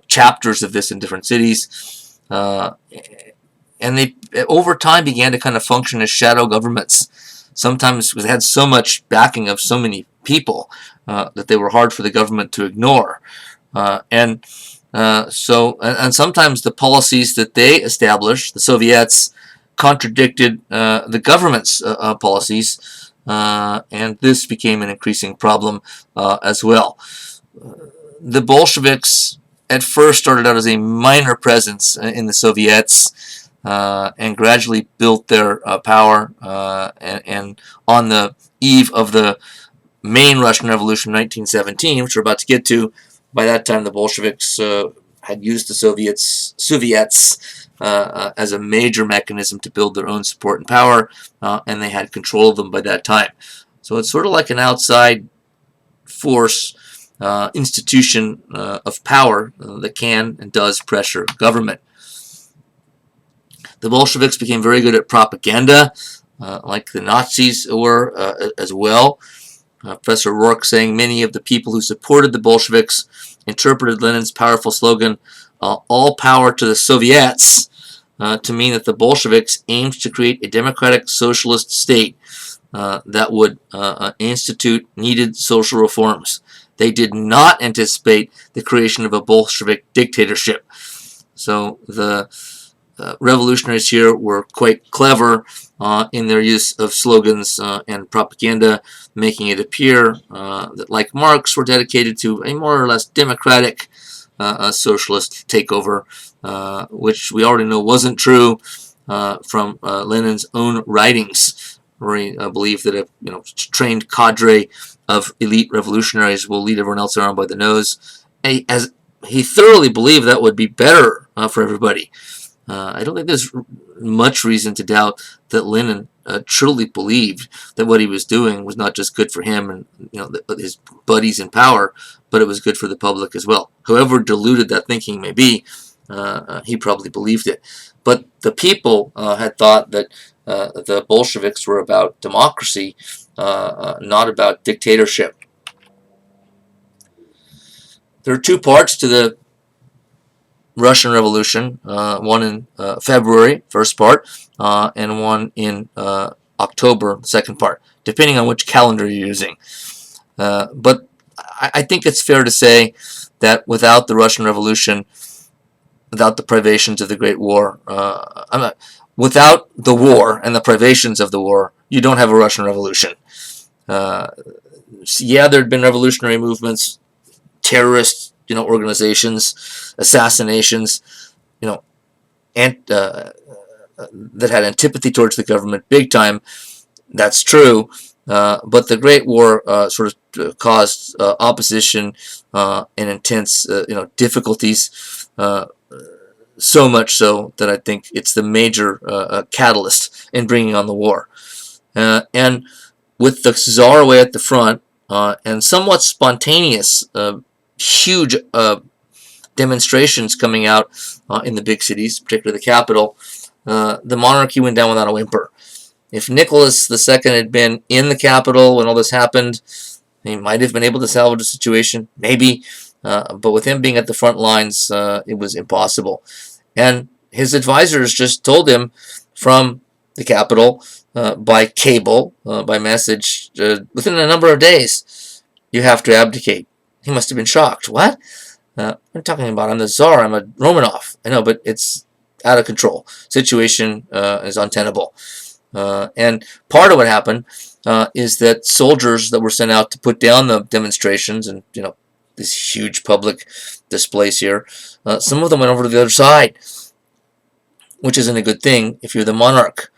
Speaker 1: chapters of this in different cities. And they, over time, began to kind of function as shadow governments. Sometimes they had so much backing of so many people that they were hard for the government to ignore. And sometimes the policies that they established, the Soviets, contradicted the government's policies, and this became an increasing problem as well. The Bolsheviks at first started out as a minor presence in the Soviets, and gradually built their power, and on the eve of the main Russian Revolution in 1917, which we're about to get to, by that time the Bolsheviks had used the Soviets as a major mechanism to build their own support and power, and they had control of them by that time. So it's sort of like an outside force, institution of power that can and does pressure government. The Bolsheviks became very good at propaganda, like the Nazis were as well. Professor Rourke saying many of the people who supported the Bolsheviks interpreted Lenin's powerful slogan, all power to the Soviets, to mean that the Bolsheviks aimed to create a democratic socialist state that would institute needed social reforms. They did not anticipate the creation of a Bolshevik dictatorship. So the revolutionaries here were quite clever in their use of slogans and propaganda, making it appear that, like Marx, were dedicated to a more or less democratic socialist takeover, which we already know wasn't true from Lenin's own writings, where he believed that a trained cadre of elite revolutionaries will lead everyone else around by the nose. As he thoroughly believed that would be better for everybody. I don't think there's much reason to doubt that Lenin truly believed that what he was doing was not just good for him and his buddies in power, but it was good for the public as well. However diluted that thinking may be, he probably believed it. But the people had thought that the Bolsheviks were about democracy, not about dictatorship. There are two parts to the Russian Revolution, one in February, first part, and one in October, second part, depending on which calendar you're using. But I think it's fair to say that without the Russian Revolution, without the privations of the Great War, without the war and the privations of the war, you don't have a Russian Revolution. Yeah, there had been revolutionary movements, terrorist organizations, assassinations, and that had antipathy towards the government big time. That's true, but the Great War sort of caused opposition and intense, difficulties. So much so that I think it's the major catalyst in bringing on the war. And with the Tsar away at the front and somewhat spontaneous, huge demonstrations coming out in the big cities, particularly the capital, the monarchy went down without a whimper. If Nicholas II had been in the capital when all this happened, he might have been able to salvage the situation, maybe, but with him being at the front lines, it was impossible. And his advisors just told him from the capital by cable, by message, within a number of days. You have to abdicate. He must have been shocked. What? What are you talking about? I'm the Tsar. I'm a Romanov. I know, but it's out of control. Situation is untenable. And part of what happened is that soldiers that were sent out to put down the demonstrations and, these huge public displays here, some of them went over to the other side, which isn't a good thing if you're the monarch.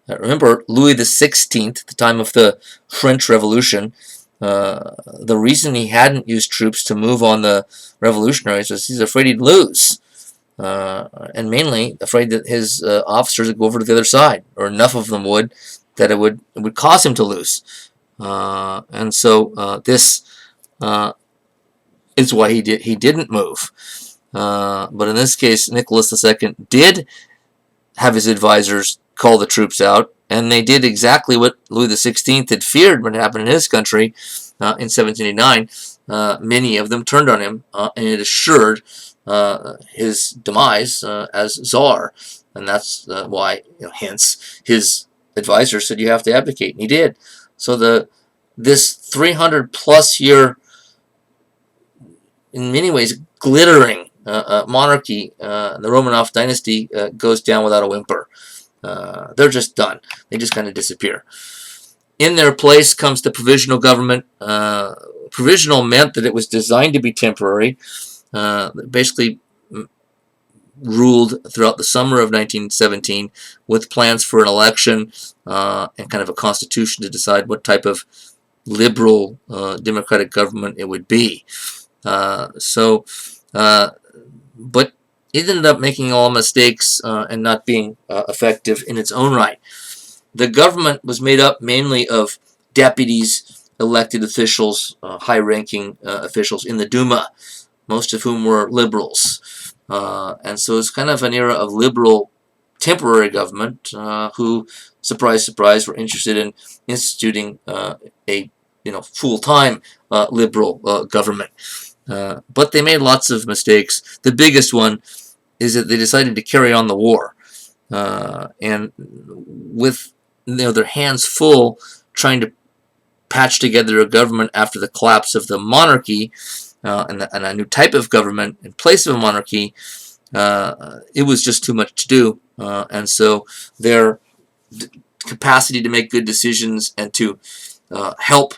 Speaker 1: Remember, Louis XVI, at the time of the French Revolution, the reason he hadn't used troops to move on the revolutionaries was he's afraid he'd lose. And mainly afraid that his officers would go over to the other side, or enough of them would, that it would cause him to lose. And so this is why he didn't move. But in this case, Nicholas II did have his advisors call the troops out, and they did exactly what Louis XVI had feared when it happened in his country in 1789. Many of them turned on him, and it assured his demise as Tsar. And that's why, hence, his advisor said you have to abdicate, and he did. So this 300-plus year, in many ways, glittering monarchy, the Romanov dynasty, goes down without a whimper. They're just done. They just kind of disappear. In their place comes the provisional government. Provisional meant that it was designed to be temporary. Basically ruled throughout the summer of 1917 with plans for an election and kind of a constitution to decide what type of liberal democratic government it would be. But it ended up making all mistakes and not being effective in its own right. The government was made up mainly of deputies, elected officials, high-ranking officials in the Duma, most of whom were liberals. And so it's kind of an era of liberal temporary government who, surprise, surprise, were interested in instituting a full-time liberal government. But they made lots of mistakes. The biggest one is that they decided to carry on the war. And with their hands full trying to patch together a government after the collapse of the monarchy and a new type of government in place of a monarchy, it was just too much to do. And so their capacity to make good decisions and to help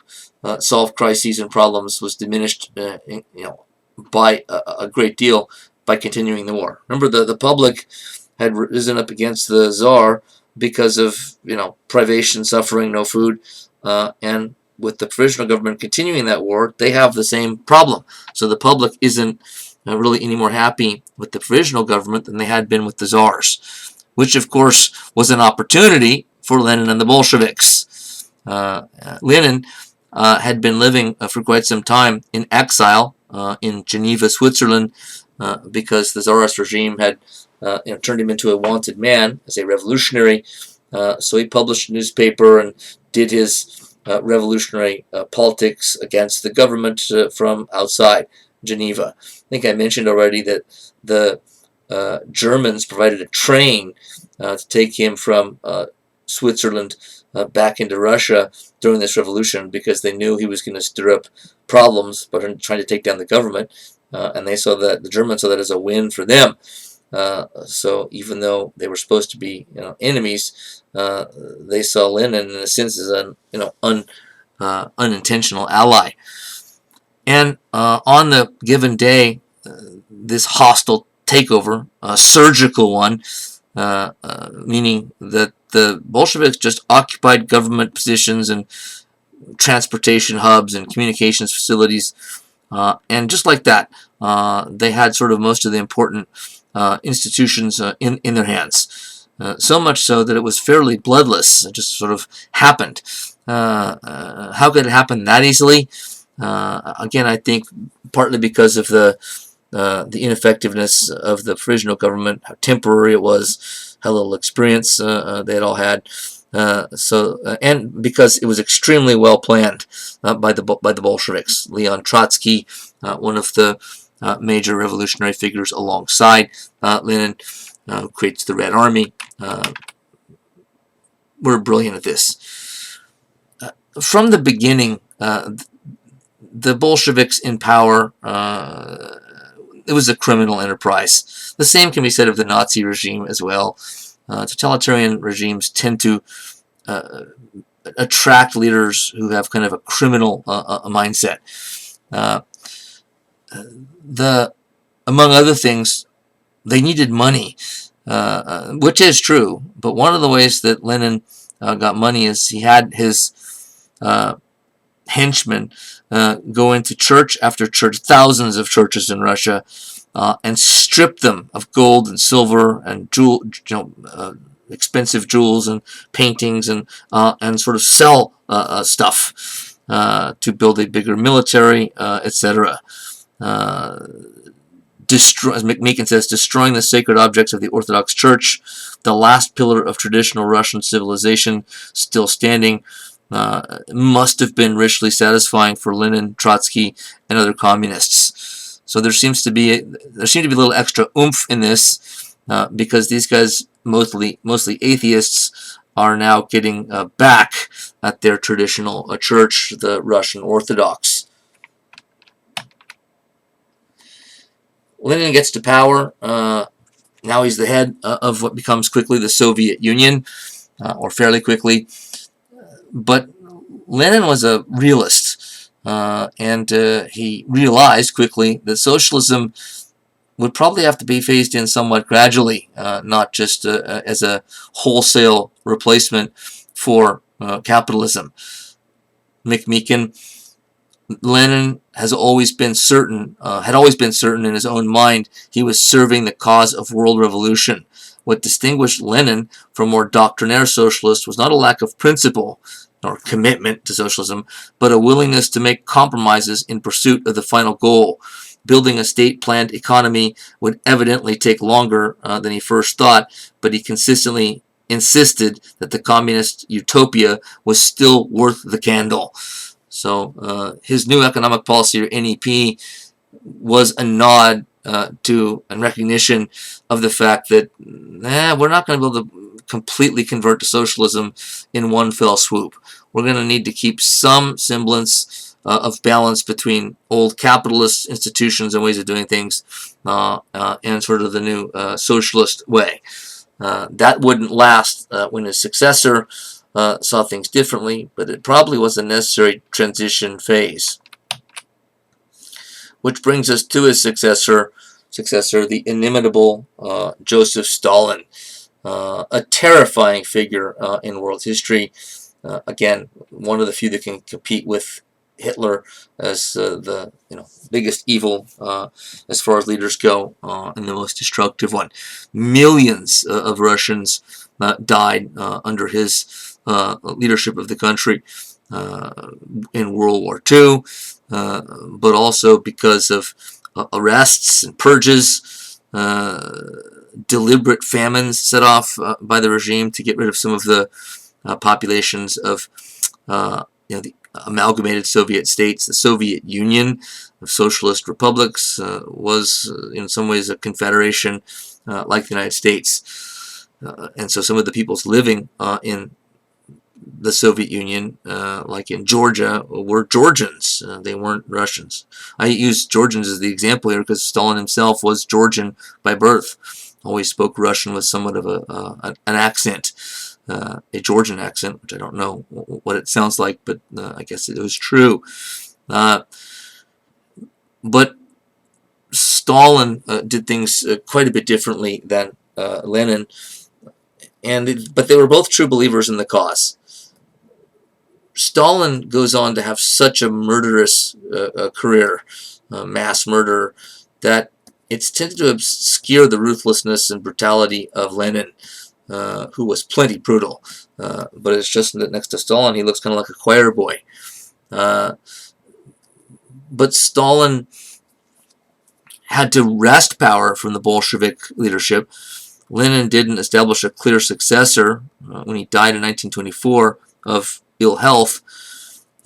Speaker 1: solve crises and problems was diminished by a great deal by continuing the war. Remember, the public had risen up against the Tsar because of privation, suffering, no food, and with the provisional government continuing that war, they have the same problem. So the public isn't really any more happy with the provisional government than they had been with the Tsars, which of course was an opportunity for Lenin and the Bolsheviks. Lenin had been living for quite some time in exile in Geneva, Switzerland, because the Tsarist regime had turned him into a wanted man as a revolutionary. So he published a newspaper and did his revolutionary politics against the government from outside Geneva. I think I mentioned already that the Germans provided a train to take him from Switzerland back into Russia during this revolution because they knew he was going to stir up problems by trying to take down the government, and they saw that the Germans saw that as a win for them. So even though they were supposed to be enemies, they saw Lenin in a sense as an unintentional ally. And on the given day, this hostile takeover, a surgical one, meaning that the Bolsheviks just occupied government positions and transportation hubs and communications facilities, and just like that, they had sort of most of the important institutions in their hands. So much so that it was fairly bloodless. It just sort of happened. How could it happen that easily? Again, I think partly because of the ineffectiveness of the provisional government, how temporary it was, how little experience they had all had. And because it was extremely well planned by the Bolsheviks. Leon Trotsky, one of the major revolutionary figures alongside Lenin, creates the Red Army, were brilliant at this. From the beginning, the Bolsheviks in power, it was a criminal enterprise. The same can be said of the Nazi regime as well. Totalitarian regimes tend to attract leaders who have kind of a criminal mindset. Among other things, they needed money, which is true. But one of the ways that Lenin got money is he had his henchmen go into church after church, thousands of churches in Russia, and strip them of gold and silver and expensive jewels and paintings, and sort of sell stuff to build a bigger military, etc. As Mekin says, destroying the sacred objects of the Orthodox Church, the last pillar of traditional Russian civilization still standing, must have been richly satisfying for Lenin, Trotsky, and other communists. So there seemed to be a little extra oomph in this, because these guys, mostly atheists, are now getting back at their traditional church, the Russian Orthodox. Lenin gets to power. Now he's the head of what becomes quickly the Soviet Union, or fairly quickly. But Lenin was a realist, and he realized quickly that socialism would probably have to be phased in somewhat gradually, not just as a wholesale replacement for capitalism. Mekin, Lenin had always been certain in his own mind he was serving the cause of world revolution. What distinguished Lenin from more doctrinaire socialists was not a lack of principle or commitment to socialism, but a willingness to make compromises in pursuit of the final goal. Building a state-planned economy would evidently take longer than he first thought, but he consistently insisted that the communist utopia was still worth the candle. So his new economic policy, or NEP, was a nod to and recognition of the fact that we're not going to be able to completely convert to socialism in one fell swoop. We're going to need to keep some semblance of balance between old capitalist institutions and ways of doing things and sort of the new socialist way. That wouldn't last when his successor saw things differently, but it probably was a necessary transition phase. Which brings us to his successor, the inimitable Joseph Stalin, a terrifying figure in world history. Again, one of the few that can compete with Hitler as the biggest evil as far as leaders go, and the most destructive one. Millions of Russians died under his leadership of the country in World War II, but also because of arrests and purges, deliberate famines set off by the regime to get rid of some of the populations of the amalgamated Soviet states. The Soviet Union of Socialist Republics was in some ways a confederation like the United States. And so some of the peoples living in the Soviet Union, like in Georgia, were Georgians. They weren't Russians. I use Georgians as the example here because Stalin himself was Georgian by birth. Always spoke Russian with somewhat of an accent. A Georgian accent, which I don't know what it sounds like, but I guess it was true. But Stalin did things quite a bit differently than Lenin, but they were both true believers in the cause. Stalin goes on to have such a murderous career, mass murder, that it's tended to obscure the ruthlessness and brutality of Lenin, who was plenty brutal. But it's just that next to Stalin, he looks kind of like a choir boy. But Stalin had to wrest power from the Bolshevik leadership. Lenin didn't establish a clear successor when he died in 1924 of ill health.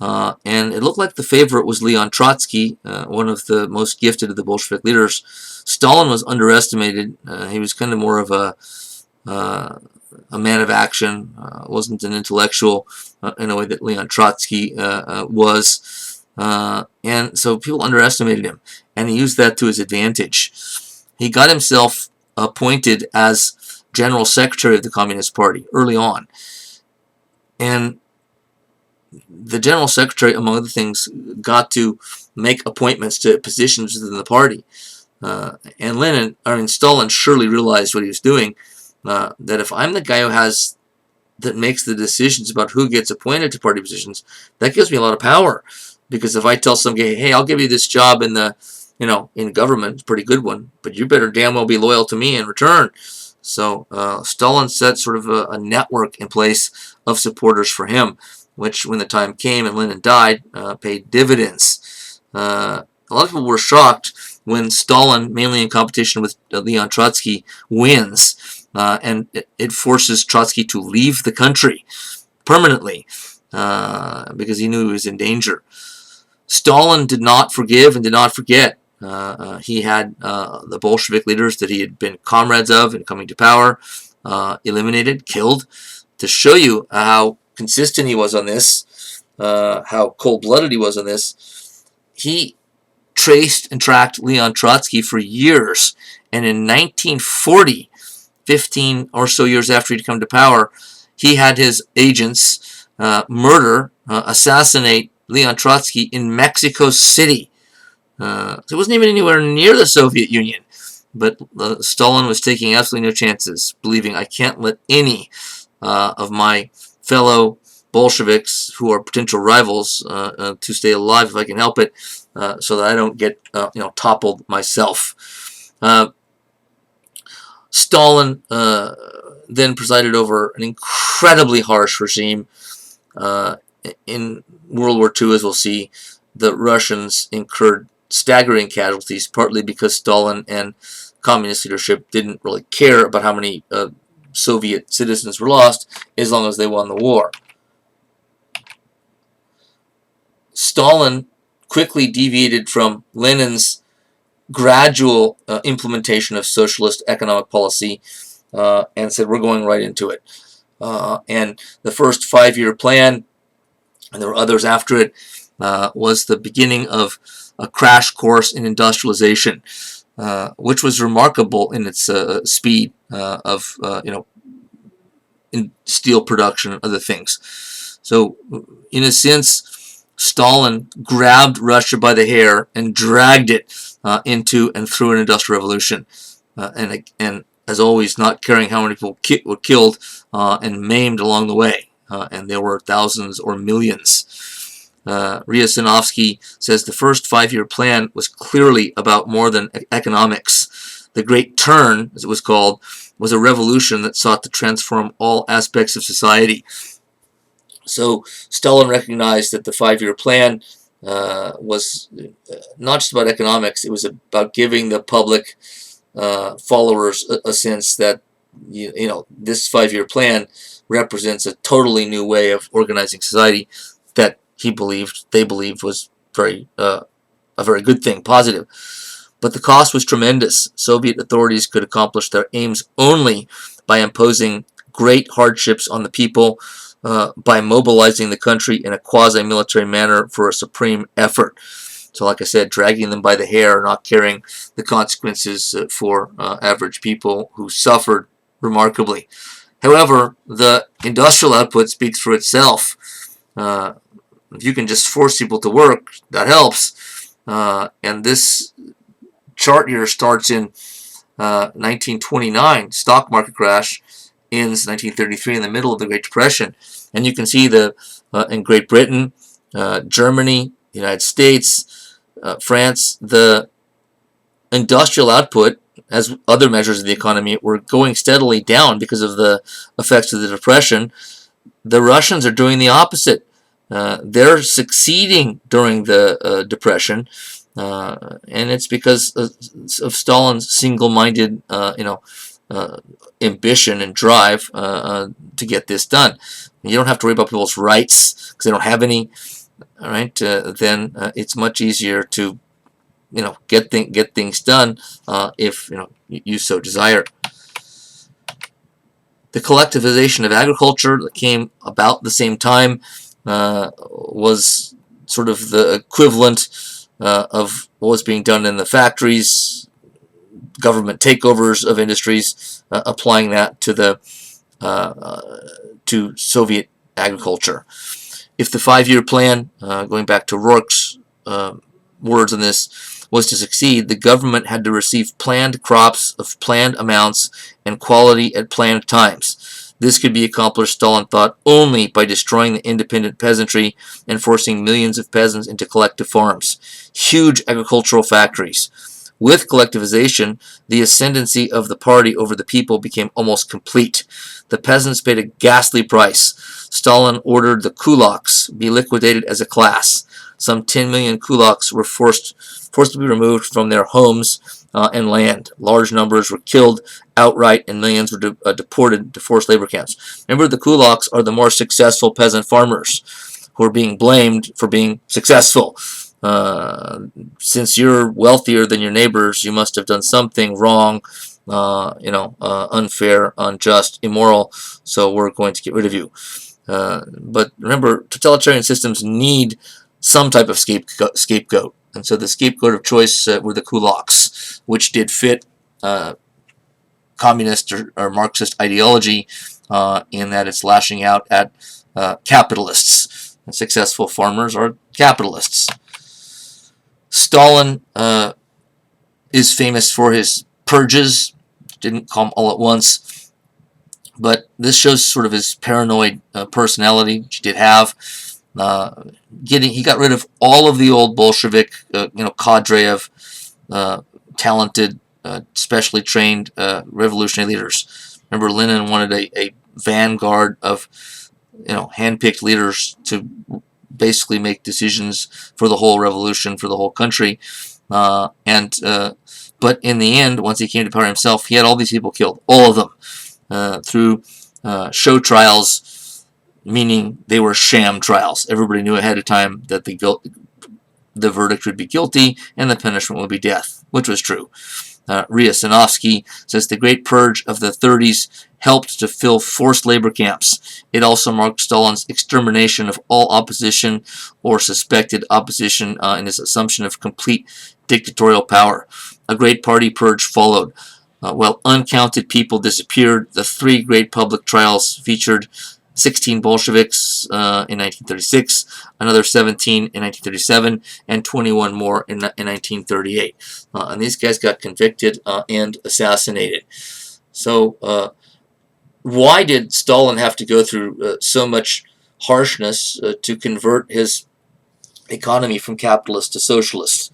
Speaker 1: And it looked like the favorite was Leon Trotsky, one of the most gifted of the Bolshevik leaders. Stalin was underestimated. He was kind of more of a a man of action, wasn't an intellectual in a way that Leon Trotsky was. And so people underestimated him, and he used that to his advantage. He got himself appointed as General Secretary of the Communist Party early on. And the General Secretary, among other things, got to make appointments to positions within the party. And Stalin surely realized what he was doing, that if I'm the guy that makes the decisions about who gets appointed to party positions, that gives me a lot of power. Because if I tell some guy, hey, I'll give you this job in government, it's a pretty good one, but you better damn well be loyal to me in return. So Stalin set sort of a network in place of supporters for him, which, when the time came and Lenin died, paid dividends. A lot of people were shocked when Stalin, mainly in competition with Leon Trotsky, wins, and it forces Trotsky to leave the country permanently because he knew he was in danger. Stalin did not forgive and did not forget. He had the Bolshevik leaders that he had been comrades of in coming to power eliminated, killed. To show you how consistent he was on this, how cold-blooded he was on this, he traced and tracked Leon Trotsky for years. And in 1940, 15 or so years after he'd come to power, he had his agents assassinate Leon Trotsky in Mexico City. So it wasn't even anywhere near the Soviet Union. But Stalin was taking absolutely no chances, believing, I can't let any of my fellow Bolsheviks who are potential rivals to stay alive if I can help it, so that I don't get toppled myself. Stalin then presided over an incredibly harsh regime. In World War II, as we'll see, the Russians incurred staggering casualties, partly because Stalin and communist leadership didn't really care about how many Soviet citizens were lost, as long as they won the war. Stalin quickly deviated from Lenin's gradual implementation of socialist economic policy and said, we're going right into it. And the first 5-year plan, and there were others after it, was the beginning of a crash course in industrialization, which was remarkable in its speed of in steel production and other things. So, in a sense, Stalin grabbed Russia by the hair and dragged it into and through an industrial revolution, and as always, not caring how many people were killed and maimed along the way, and there were thousands or millions. Ryazanowski says the first 5-year plan was clearly about more than economics. The Great Turn, as it was called, was a revolution that sought to transform all aspects of society. So Stalin recognized that the 5-year plan was not just about economics, it was about giving the public followers a sense that this 5-year plan represents a totally new way of organizing society that they believed was a very good thing, positive. But the cost was tremendous. Soviet authorities could accomplish their aims only by imposing great hardships on the people, by mobilizing the country in a quasi-military manner for a supreme effort. So like I said, dragging them by the hair, not caring the consequences for average people who suffered remarkably. However, the industrial output speaks for itself. If you can just force people to work, that helps. And this chart here starts in 1929, stock market crash, ends 1933 in the middle of the Great Depression. And you can see in Great Britain, Germany, the United States, France, the industrial output, as other measures of the economy, were going steadily down because of the effects of the Depression. The Russians are doing the opposite. They're succeeding during the Depression, and it's because of Stalin's single-minded, ambition and drive to get this done. You don't have to worry about people's rights because they don't have any. All right, then it's much easier to, get things done if you so desire. The collectivization of agriculture that came about the same time was sort of the equivalent of what was being done in the factories, government takeovers of industries, applying that to the to Soviet agriculture. If the 5-year plan, going back to Rourke's words on this, was to succeed, the government had to receive planned crops of planned amounts and quality at planned times. This could be accomplished, Stalin thought, only by destroying the independent peasantry and forcing millions of peasants into collective farms, huge agricultural factories. With collectivization, the ascendancy of the party over the people became almost complete. The peasants paid a ghastly price. Stalin ordered the kulaks be liquidated as a class. Some 10 million kulaks were forced to be removed from their homes and land. Large numbers were killed outright, and millions were deported to forced labor camps. Remember, the kulaks are the more successful peasant farmers who are being blamed for being successful. Since you're wealthier than your neighbors, you must have done something wrong, unfair, unjust, immoral, so we're going to get rid of you. But remember, totalitarian systems need some type of scapegoat. And so the scapegoat of choice were the kulaks, which did fit communist or Marxist ideology in that it's lashing out at capitalists. And successful farmers are capitalists. Stalin is famous for his purges. Didn't come all at once, but this shows sort of his paranoid personality, which he did have. He got rid of all of the old Bolshevik, cadre of talented, specially trained revolutionary leaders. Remember, Lenin wanted a vanguard of, hand-picked leaders to basically make decisions for the whole revolution, for the whole country. But in the end, once he came to power himself, he had all these people killed, all of them, through show trials, meaning they were sham trials. Everybody knew ahead of time that the verdict would be guilty and the punishment would be death, which was true. Ryasanovsky says the Great Purge of the 30s helped to fill forced labor camps. It also marked Stalin's extermination of all opposition or suspected opposition in his assumption of complete dictatorial power. A great party purge followed. While uncounted people disappeared, the 3 great public trials featured 16 Bolsheviks in 1936, another 17 in 1937, and 21 more in 1938. And these guys got convicted and assassinated. So why did Stalin have to go through so much harshness to convert his economy from capitalist to socialist?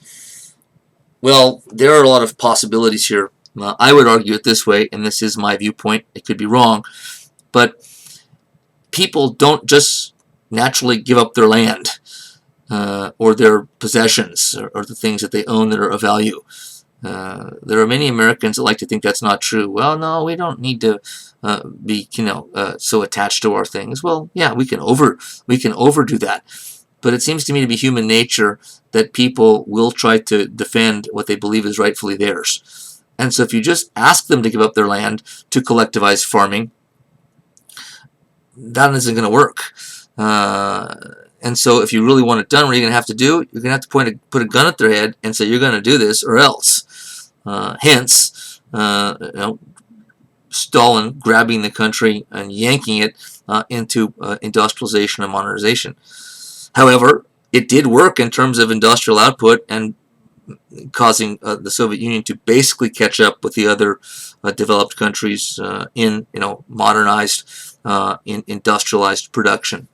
Speaker 1: Well, there are a lot of possibilities here. I would argue it this way, and this is my viewpoint. It could be wrong, but people don't just naturally give up their land or their possessions or the things that they own that are of value. There are many Americans that like to think that's not true. Well, no, we don't need to be, so attached to our things. Well, yeah, we can overdo that. But it seems to me to be human nature that people will try to defend what they believe is rightfully theirs. And so if you just ask them to give up their land to collectivize farming, that isn't going to work. And so if you really want it done, what are you going to have to do? You're going to have to put a gun at their head and say, you're going to do this or else. Hence, Stalin grabbing the country and yanking it into industrialization and modernization. However, it did work in terms of industrial output and causing the Soviet Union to basically catch up with the other developed countries in modernized, in industrialized production.